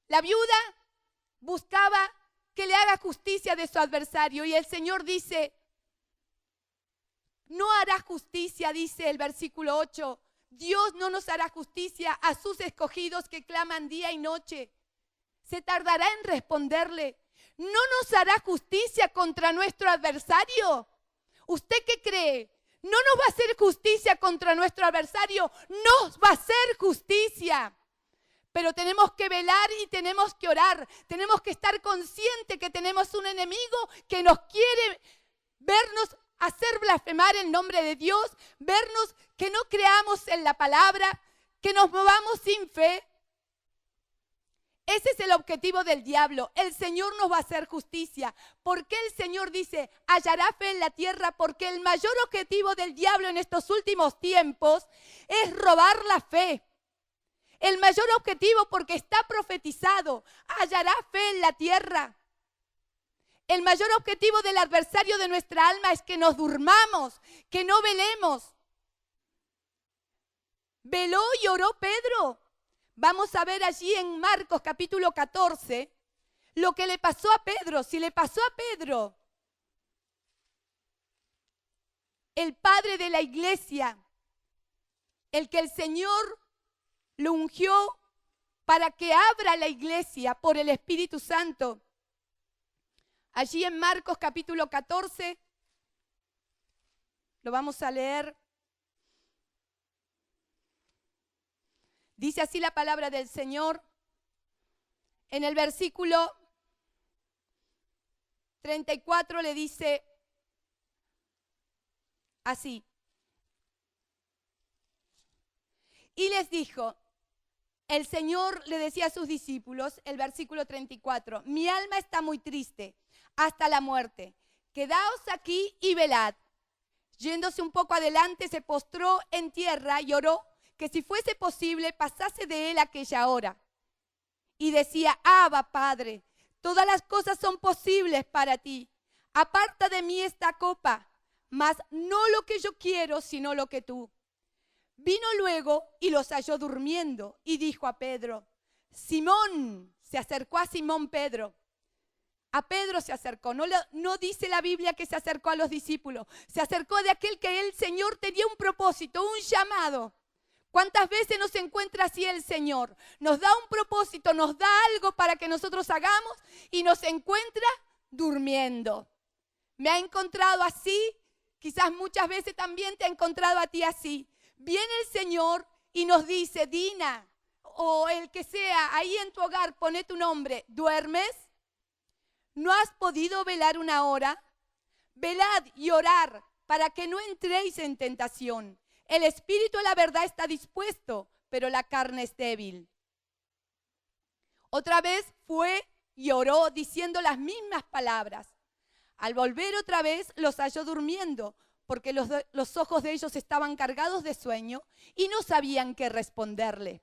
La viuda buscaba que le haga justicia de su adversario y el Señor dice, no hará justicia, dice el versículo 8. Dios no nos hará justicia a sus escogidos que claman día y noche. ¿Se tardará en responderle? ¿No nos hará justicia contra nuestro adversario? ¿Usted qué cree? ¿No nos va a hacer justicia contra nuestro adversario? Nos va a hacer justicia. Pero tenemos que velar y tenemos que orar. Tenemos que estar conscientes que tenemos un enemigo que nos quiere vernos hacer blasfemar el nombre de Dios, vernos que no creamos en la palabra, que nos movamos sin fe. Ese es el objetivo del diablo. El Señor nos va a hacer justicia. ¿Por qué el Señor dice, hallará fe en la tierra? Porque el mayor objetivo del diablo en estos últimos tiempos es robar la fe. El mayor objetivo, porque está profetizado, hallará fe en la tierra. El mayor objetivo del adversario de nuestra alma es que nos durmamos, que no velemos. ¿Veló y oró Pedro? Vamos a ver allí en Marcos capítulo 14 lo que le pasó a Pedro. Si le pasó a Pedro el padre de la iglesia, el que el Señor lo ungió para que abra la iglesia por el Espíritu Santo. Allí en Marcos capítulo 14, lo vamos a leer. Dice así la palabra del Señor en el versículo 34, le dice así. Y les dijo, el Señor le decía a sus discípulos, el versículo 34, mi alma está muy triste hasta la muerte. Quedaos aquí y velad. Yéndose un poco adelante, se postró en tierra y oró que si fuese posible pasase de él aquella hora. Y decía, Abba, Padre, todas las cosas son posibles para ti. Aparta de mí esta copa, mas no lo que yo quiero, sino lo que tú. Vino luego y los halló durmiendo y dijo a Pedro, Simón, se acercó a Simón Pedro. A Pedro se acercó, no dice la Biblia que se acercó a los discípulos, se acercó de aquel que el Señor tenía un propósito, un llamado. ¿Cuántas veces nos encuentra así el Señor? Nos da un propósito, nos da algo para que nosotros hagamos y nos encuentra durmiendo. Me ha encontrado así, quizás muchas veces también te ha encontrado a ti así. Viene el Señor y nos dice, Dina, o el que sea, ahí en tu hogar, pone tu nombre, ¿duermes? ¿No has podido velar una hora? Velad y orad para que no entréis en tentación. El espíritu, la verdad, está dispuesto, pero la carne es débil. Otra vez fue y oró diciendo las mismas palabras. Al volver otra vez los halló durmiendo, porque los ojos de ellos estaban cargados de sueño y no sabían qué responderle.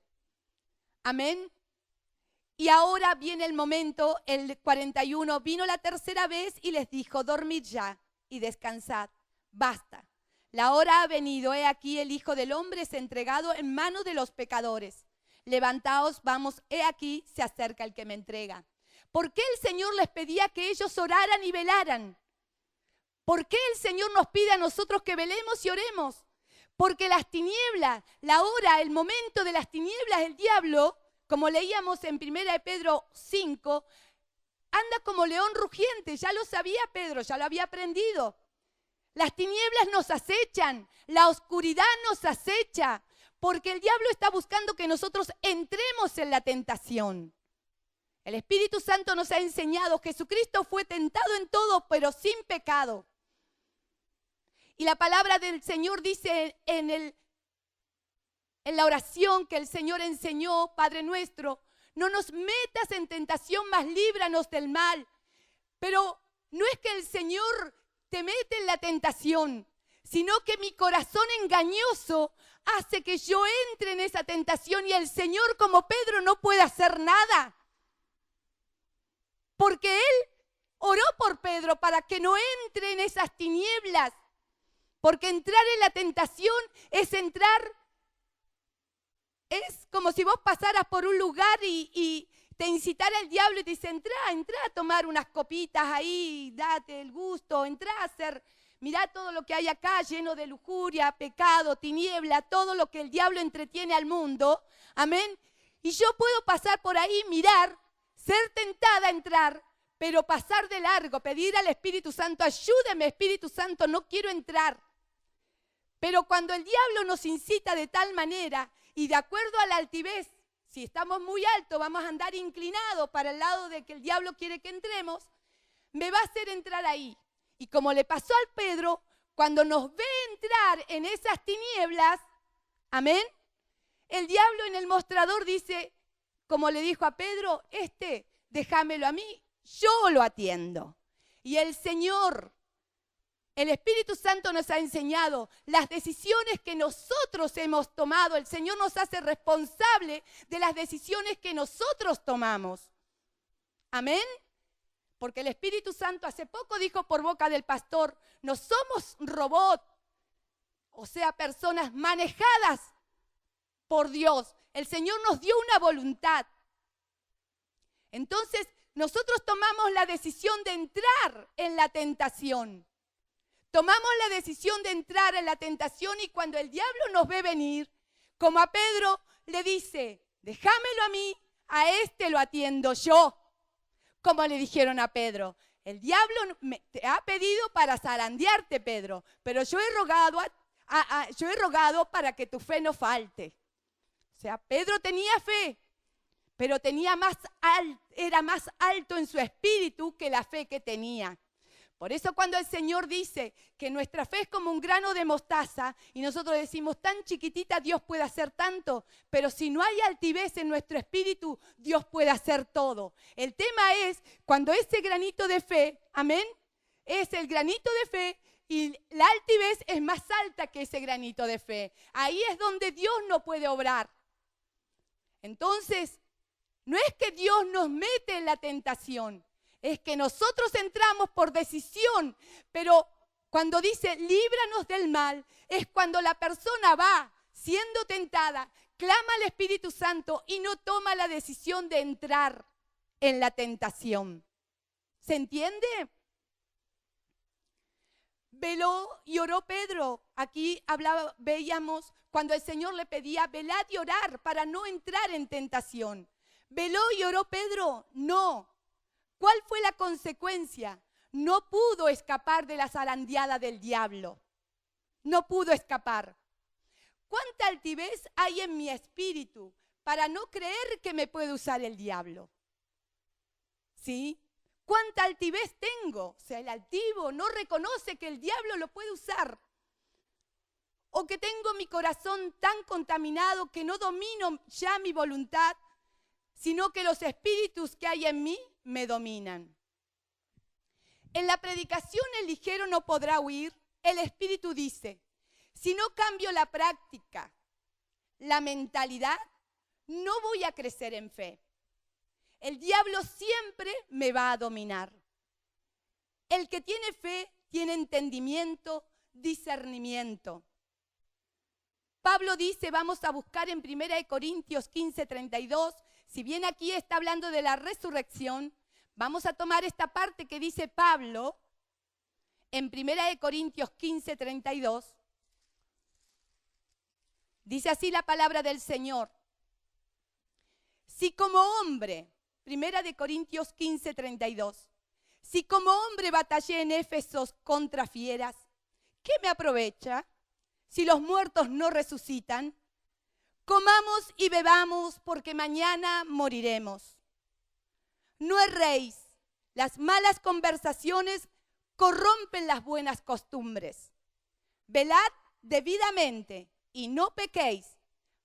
Amén. Y ahora viene el momento, el 41, vino la tercera vez y les dijo, dormid ya y descansad, basta. La hora ha venido, he aquí el Hijo del Hombre es entregado en manos de los pecadores. Levantaos, vamos, he aquí se acerca el que me entrega. ¿Por qué el Señor les pedía que ellos oraran y velaran? ¿Por qué el Señor nos pide a nosotros que velemos y oremos? Porque las tinieblas, la hora, el momento de las tinieblas, el diablo, como leíamos en 1 Pedro 5, anda como león rugiente. Ya lo sabía Pedro, ya lo había aprendido. Las tinieblas nos acechan, la oscuridad nos acecha, porque el diablo está buscando que nosotros entremos en la tentación. El Espíritu Santo nos ha enseñado, Jesucristo fue tentado en todo, pero sin pecado. Y la palabra del Señor dice en la oración que el Señor enseñó, Padre nuestro, no nos metas en tentación, mas líbranos del mal. Pero no es que el Señor te mete en la tentación, sino que mi corazón engañoso hace que yo entre en esa tentación y el Señor, como Pedro, no puede hacer nada. Porque Él oró por Pedro para que no entre en esas tinieblas. Porque entrar en la tentación es entrar, es como si vos pasaras por un lugar y te incitara el diablo y te dice, entra a tomar unas copitas ahí, date el gusto, entra a hacer, mirá todo lo que hay acá lleno de lujuria, pecado, tiniebla, todo lo que el diablo entretiene al mundo, amén. Y yo puedo pasar por ahí, mirar, ser tentada a entrar, pero pasar de largo, pedir al Espíritu Santo, ayúdame Espíritu Santo, no quiero entrar. Pero cuando el diablo nos incita de tal manera y de acuerdo a la altivez, si estamos muy altos vamos a andar inclinados para el lado de que el diablo quiere que entremos, me va a hacer entrar ahí. Y como le pasó al Pedro, cuando nos ve entrar en esas tinieblas, amén, el diablo en el mostrador dice, como le dijo a Pedro, déjamelo a mí, yo lo atiendo. Y el Señor, el Espíritu Santo nos ha enseñado las decisiones que nosotros hemos tomado. El Señor nos hace responsable de las decisiones que nosotros tomamos. Amén. Porque el Espíritu Santo hace poco dijo por boca del pastor, no somos robots, o sea, personas manejadas por Dios. El Señor nos dio una voluntad. Entonces, nosotros tomamos la decisión de entrar en la tentación. tomamos la decisión de entrar en la tentación y cuando el diablo nos ve venir, como a Pedro le dice, déjamelo a mí, a este lo atiendo yo. Como le dijeron a Pedro, el diablo te ha pedido para zarandearte, Pedro, pero yo he rogado para que tu fe no falte. O sea, Pedro tenía fe, pero era más alto en su espíritu que la fe que tenía. Por eso cuando el Señor dice que nuestra fe es como un grano de mostaza y nosotros decimos tan chiquitita Dios puede hacer tanto, pero si no hay altivez en nuestro espíritu, Dios puede hacer todo. El tema es cuando ese granito de fe, amén, es el granito de fe y la altivez es más alta que ese granito de fe. Ahí es donde Dios no puede obrar. Entonces, no es que Dios nos mete en la tentación. Es que nosotros entramos por decisión, pero cuando dice líbranos del mal, es cuando la persona va siendo tentada, clama al Espíritu Santo y no toma la decisión de entrar en la tentación. ¿Se entiende? Veló y oró Pedro. Aquí veíamos cuando el Señor le pedía, velad y orar para no entrar en tentación. ¿Veló y oró Pedro? No. ¿Cuál fue la consecuencia? No pudo escapar de la zarandeada del diablo. No pudo escapar. ¿Cuánta altivez hay en mi espíritu para no creer que me puede usar el diablo? ¿Sí? ¿Cuánta altivez tengo? O sea, el altivo no reconoce que el diablo lo puede usar. O que tengo mi corazón tan contaminado que no domino ya mi voluntad, sino que los espíritus que hay en mí me dominan. En la predicación el ligero no podrá huir. El Espíritu dice, si no cambio la práctica, la mentalidad, no voy a crecer en fe. El diablo siempre me va a dominar. El que tiene fe tiene entendimiento, discernimiento. Pablo dice, vamos a buscar en 1 Corintios 15:32, si bien aquí está hablando de la resurrección, vamos a tomar esta parte que dice Pablo en 1 Corintios 15:32. Dice así la palabra del Señor. Si como hombre, 1 Corintios 15:32, si como hombre batallé en Éfeso contra fieras, ¿qué me aprovecha si los muertos no resucitan? Comamos y bebamos porque mañana moriremos. No erréis, las malas conversaciones corrompen las buenas costumbres. Velad debidamente y no pequéis,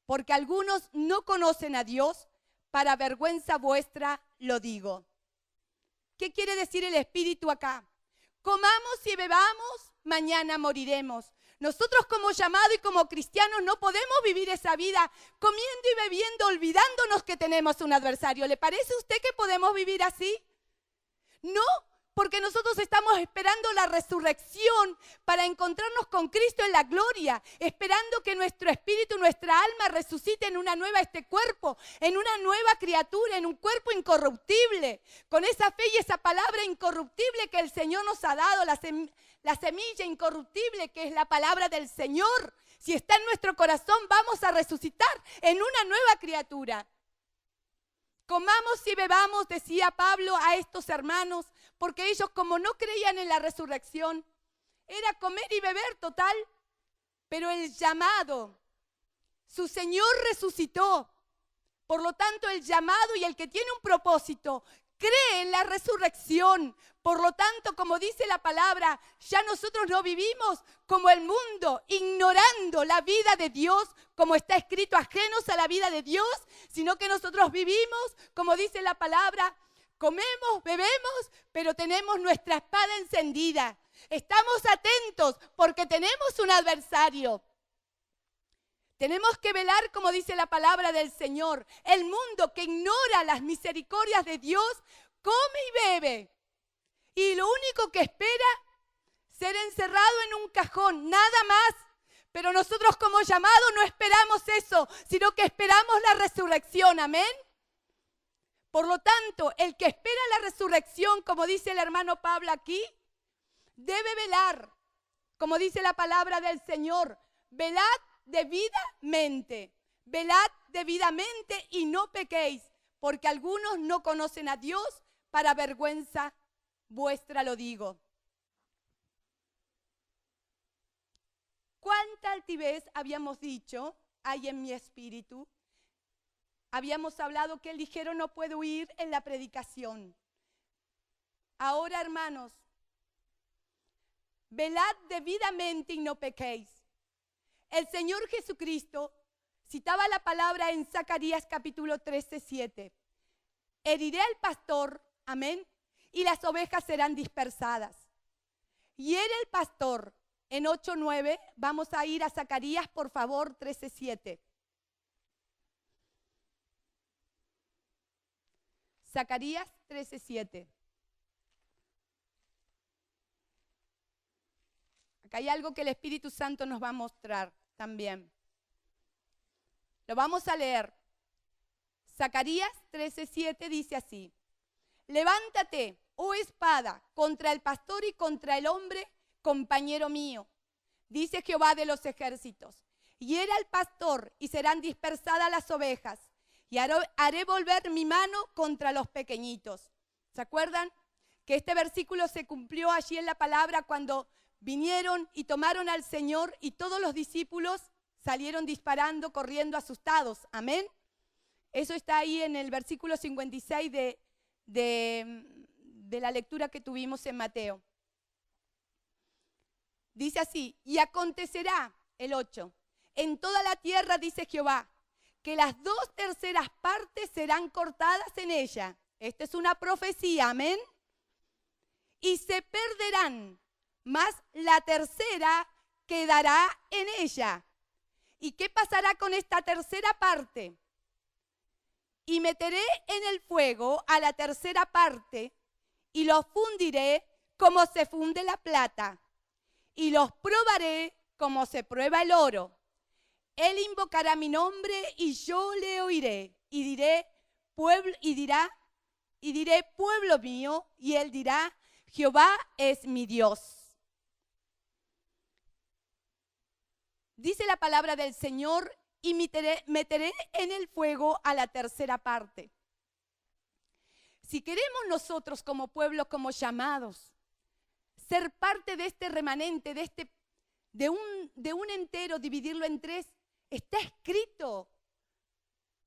porque algunos no conocen a Dios, para vergüenza vuestra lo digo. ¿Qué quiere decir el Espíritu acá? Comamos y bebamos, mañana moriremos. Nosotros como llamado y como cristianos no podemos vivir esa vida comiendo y bebiendo, olvidándonos que tenemos un adversario. ¿Le parece a usted que podemos vivir así? No, porque nosotros estamos esperando la resurrección para encontrarnos con Cristo en la gloria, esperando que nuestro espíritu, nuestra alma resucite en una nueva cuerpo, en una nueva criatura, en un cuerpo incorruptible, con esa fe y esa palabra incorruptible que el Señor nos ha dado, la semilla incorruptible que es la palabra del Señor. Si está en nuestro corazón, vamos a resucitar en una nueva criatura. Comamos y bebamos, decía Pablo a estos hermanos, porque ellos como no creían en la resurrección, era comer y beber total. Pero el llamado, su Señor resucitó. Por lo tanto, el llamado y el que tiene un propósito, cree en la resurrección. Por lo tanto, como dice la palabra, ya nosotros no vivimos como el mundo, ignorando la vida de Dios, como está escrito, ajenos a la vida de Dios, sino que nosotros vivimos, como dice la palabra, comemos, bebemos, pero tenemos nuestra espada encendida. Estamos atentos porque tenemos un adversario. Tenemos que velar, como dice la palabra del Señor. El mundo que ignora las misericordias de Dios, come y bebe. Y lo único que espera, ser encerrado en un cajón, nada más. Pero nosotros como llamado no esperamos eso, sino que esperamos la resurrección, amén. Por lo tanto, el que espera la resurrección, como dice el hermano Pablo aquí, debe velar, como dice la palabra del Señor, velad debidamente y no pequéis, porque algunos no conocen a Dios, para vergüenza vuestra lo digo. ¿Cuánta altivez habíamos dicho hay en mi espíritu? Habíamos hablado que el ligero no puede huir en la predicación. Ahora, hermanos, velad debidamente y no pequéis. El Señor Jesucristo citaba la palabra en Zacarías capítulo 13:7. Heriré al pastor, amén, y las ovejas serán dispersadas. Hiere el pastor. En 8:9, vamos a ir a Zacarías, por favor, 13:7. Zacarías 13:7. Acá hay algo que el Espíritu Santo nos va a mostrar también. Lo vamos a leer. Zacarías 13:7 dice así: levántate, oh espada, contra el pastor y contra el hombre, compañero mío, dice Jehová de los ejércitos. Hiera al pastor y serán dispersadas las ovejas, y haré volver mi mano contra los pequeñitos. ¿Se acuerdan? Que este versículo se cumplió allí en la palabra cuando vinieron y tomaron al Señor y todos los discípulos salieron disparando, corriendo asustados. Amén. Eso está ahí en el versículo 56 de la lectura que tuvimos en Mateo. Dice así: y acontecerá, el 8, en toda la tierra, dice Jehová, que las 2/3 partes serán cortadas en ella. Esta es una profecía, amén. Y se perderán, mas la 1/3 quedará en ella. ¿Y qué pasará con esta 1/3 parte? Y meteré en el fuego a la 1/3 parte, y los fundiré como se funde la plata, y los probaré como se prueba el oro. Él invocará mi nombre y yo le oiré, y diré pueblo mío, y él dirá, Jehová es mi Dios. Dice la palabra del Señor: y meteré en el fuego a la 1/3 parte. Si queremos nosotros como pueblo, como llamados, ser parte de este remanente, de un entero, dividirlo en 3, está escrito.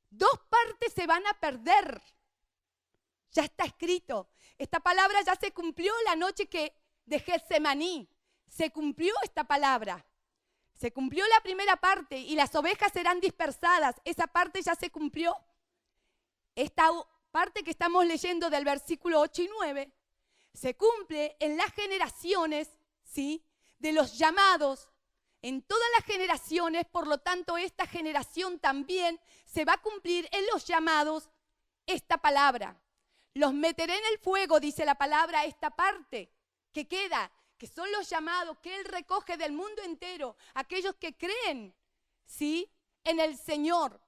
2 partes se van a perder. Ya está escrito. Esta palabra ya se cumplió la noche de Getsemaní. Se cumplió esta palabra. Se cumplió la primera parte y las ovejas serán dispersadas. Esa parte ya se cumplió. Esta parte que estamos leyendo del versículo 8 y 9 se cumple en las generaciones, ¿sí?, de los llamados, en todas las generaciones. Por lo tanto, esta generación también se va a cumplir en los llamados esta palabra. Los meteré en el fuego, dice la palabra, esta parte que queda, que son los llamados que Él recoge del mundo entero, aquellos que creen, ¿sí?, en el Señor.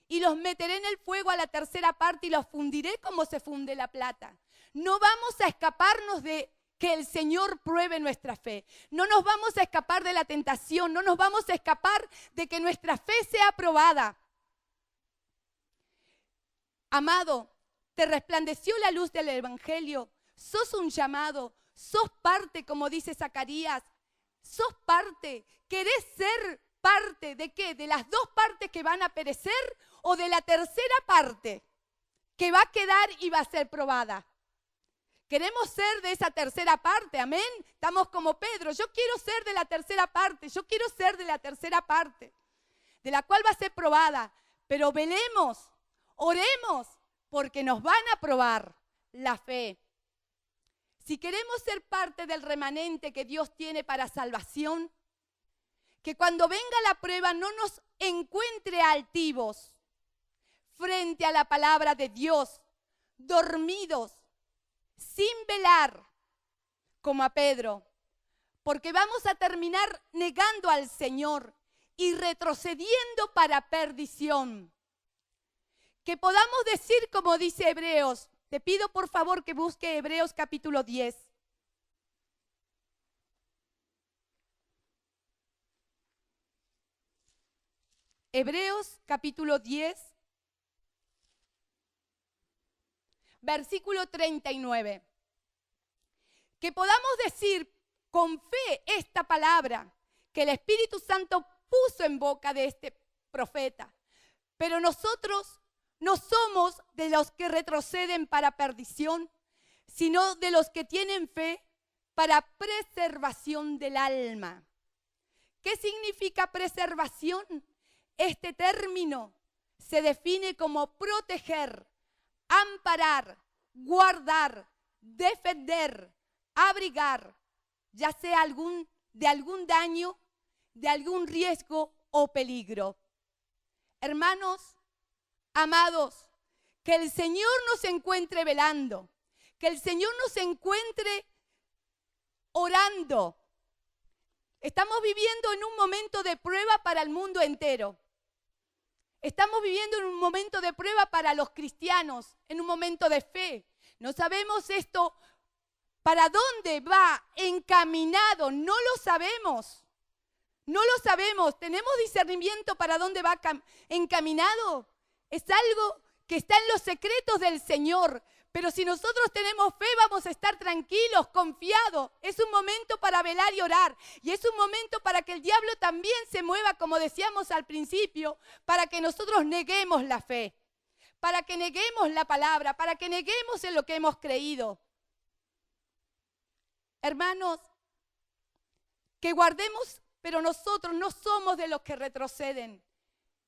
Y los meteré en el fuego a la 1/3 parte y los fundiré como se funde la plata. No vamos a escaparnos de que el Señor pruebe nuestra fe. No nos vamos a escapar de la tentación, no nos vamos a escapar de que nuestra fe sea probada. Amado, te resplandeció la luz del Evangelio, sos un llamado, sos parte, como dice Zacarías, sos parte. ¿Querés ser parte de qué? ¿De las 2 partes que van a perecer o de la 1/3 parte que va a quedar y va a ser probada? Queremos ser de esa 1/3 parte, amén. Estamos como Pedro, yo quiero ser de la 1/3 parte, yo quiero ser de la 1/3 parte, de la cual va a ser probada. Pero velemos, oremos, porque nos van a probar la fe. Si queremos ser parte del remanente que Dios tiene para salvación, que cuando venga la prueba no nos encuentre altivos frente a la palabra de Dios, dormidos, sin velar, como a Pedro, porque vamos a terminar negando al Señor y retrocediendo para perdición. Que podamos decir como dice Hebreos. Te pido por favor que busque Hebreos capítulo 10. Hebreos capítulo 10, versículo 39. Que podamos decir con fe esta palabra que el Espíritu Santo puso en boca de este profeta. Pero nosotros no somos de los que retroceden para perdición, sino de los que tienen fe para preservación del alma. ¿Qué significa preservación? Este término se define como proteger, amparar, guardar, defender, abrigar, ya sea de algún daño, de algún riesgo o peligro. Hermanos, amados, que el Señor nos encuentre velando, que el Señor nos encuentre orando. Estamos viviendo en un momento de prueba para el mundo entero. Estamos viviendo en un momento de prueba para los cristianos, en un momento de fe. No sabemos esto para dónde va encaminado, no lo sabemos. No lo sabemos. ¿Tenemos discernimiento para dónde va encaminado? Es algo que está en los secretos del Señor. Pero si nosotros tenemos fe, vamos a estar tranquilos, confiados. Es un momento para velar y orar. Y es un momento para que el diablo también se mueva, como decíamos al principio, para que nosotros neguemos la fe, para que neguemos la palabra, para que neguemos en lo que hemos creído. Hermanos, que guardemos, pero nosotros no somos de los que retroceden.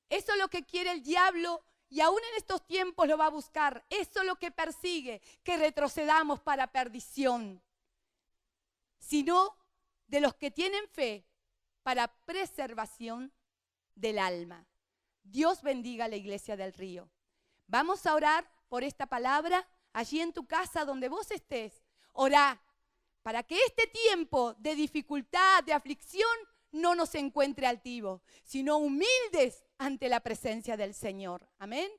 Eso es lo que quiere el diablo. Y aún en estos tiempos lo va a buscar. Eso es lo que persigue, que retrocedamos para perdición. Sino de los que tienen fe para preservación del alma. Dios bendiga a la Iglesia del Río. Vamos a orar por esta palabra allí en tu casa donde vos estés. Orá para que este tiempo de dificultad, de aflicción, no nos encuentre altivos, sino humildes ante la presencia del Señor. Amén.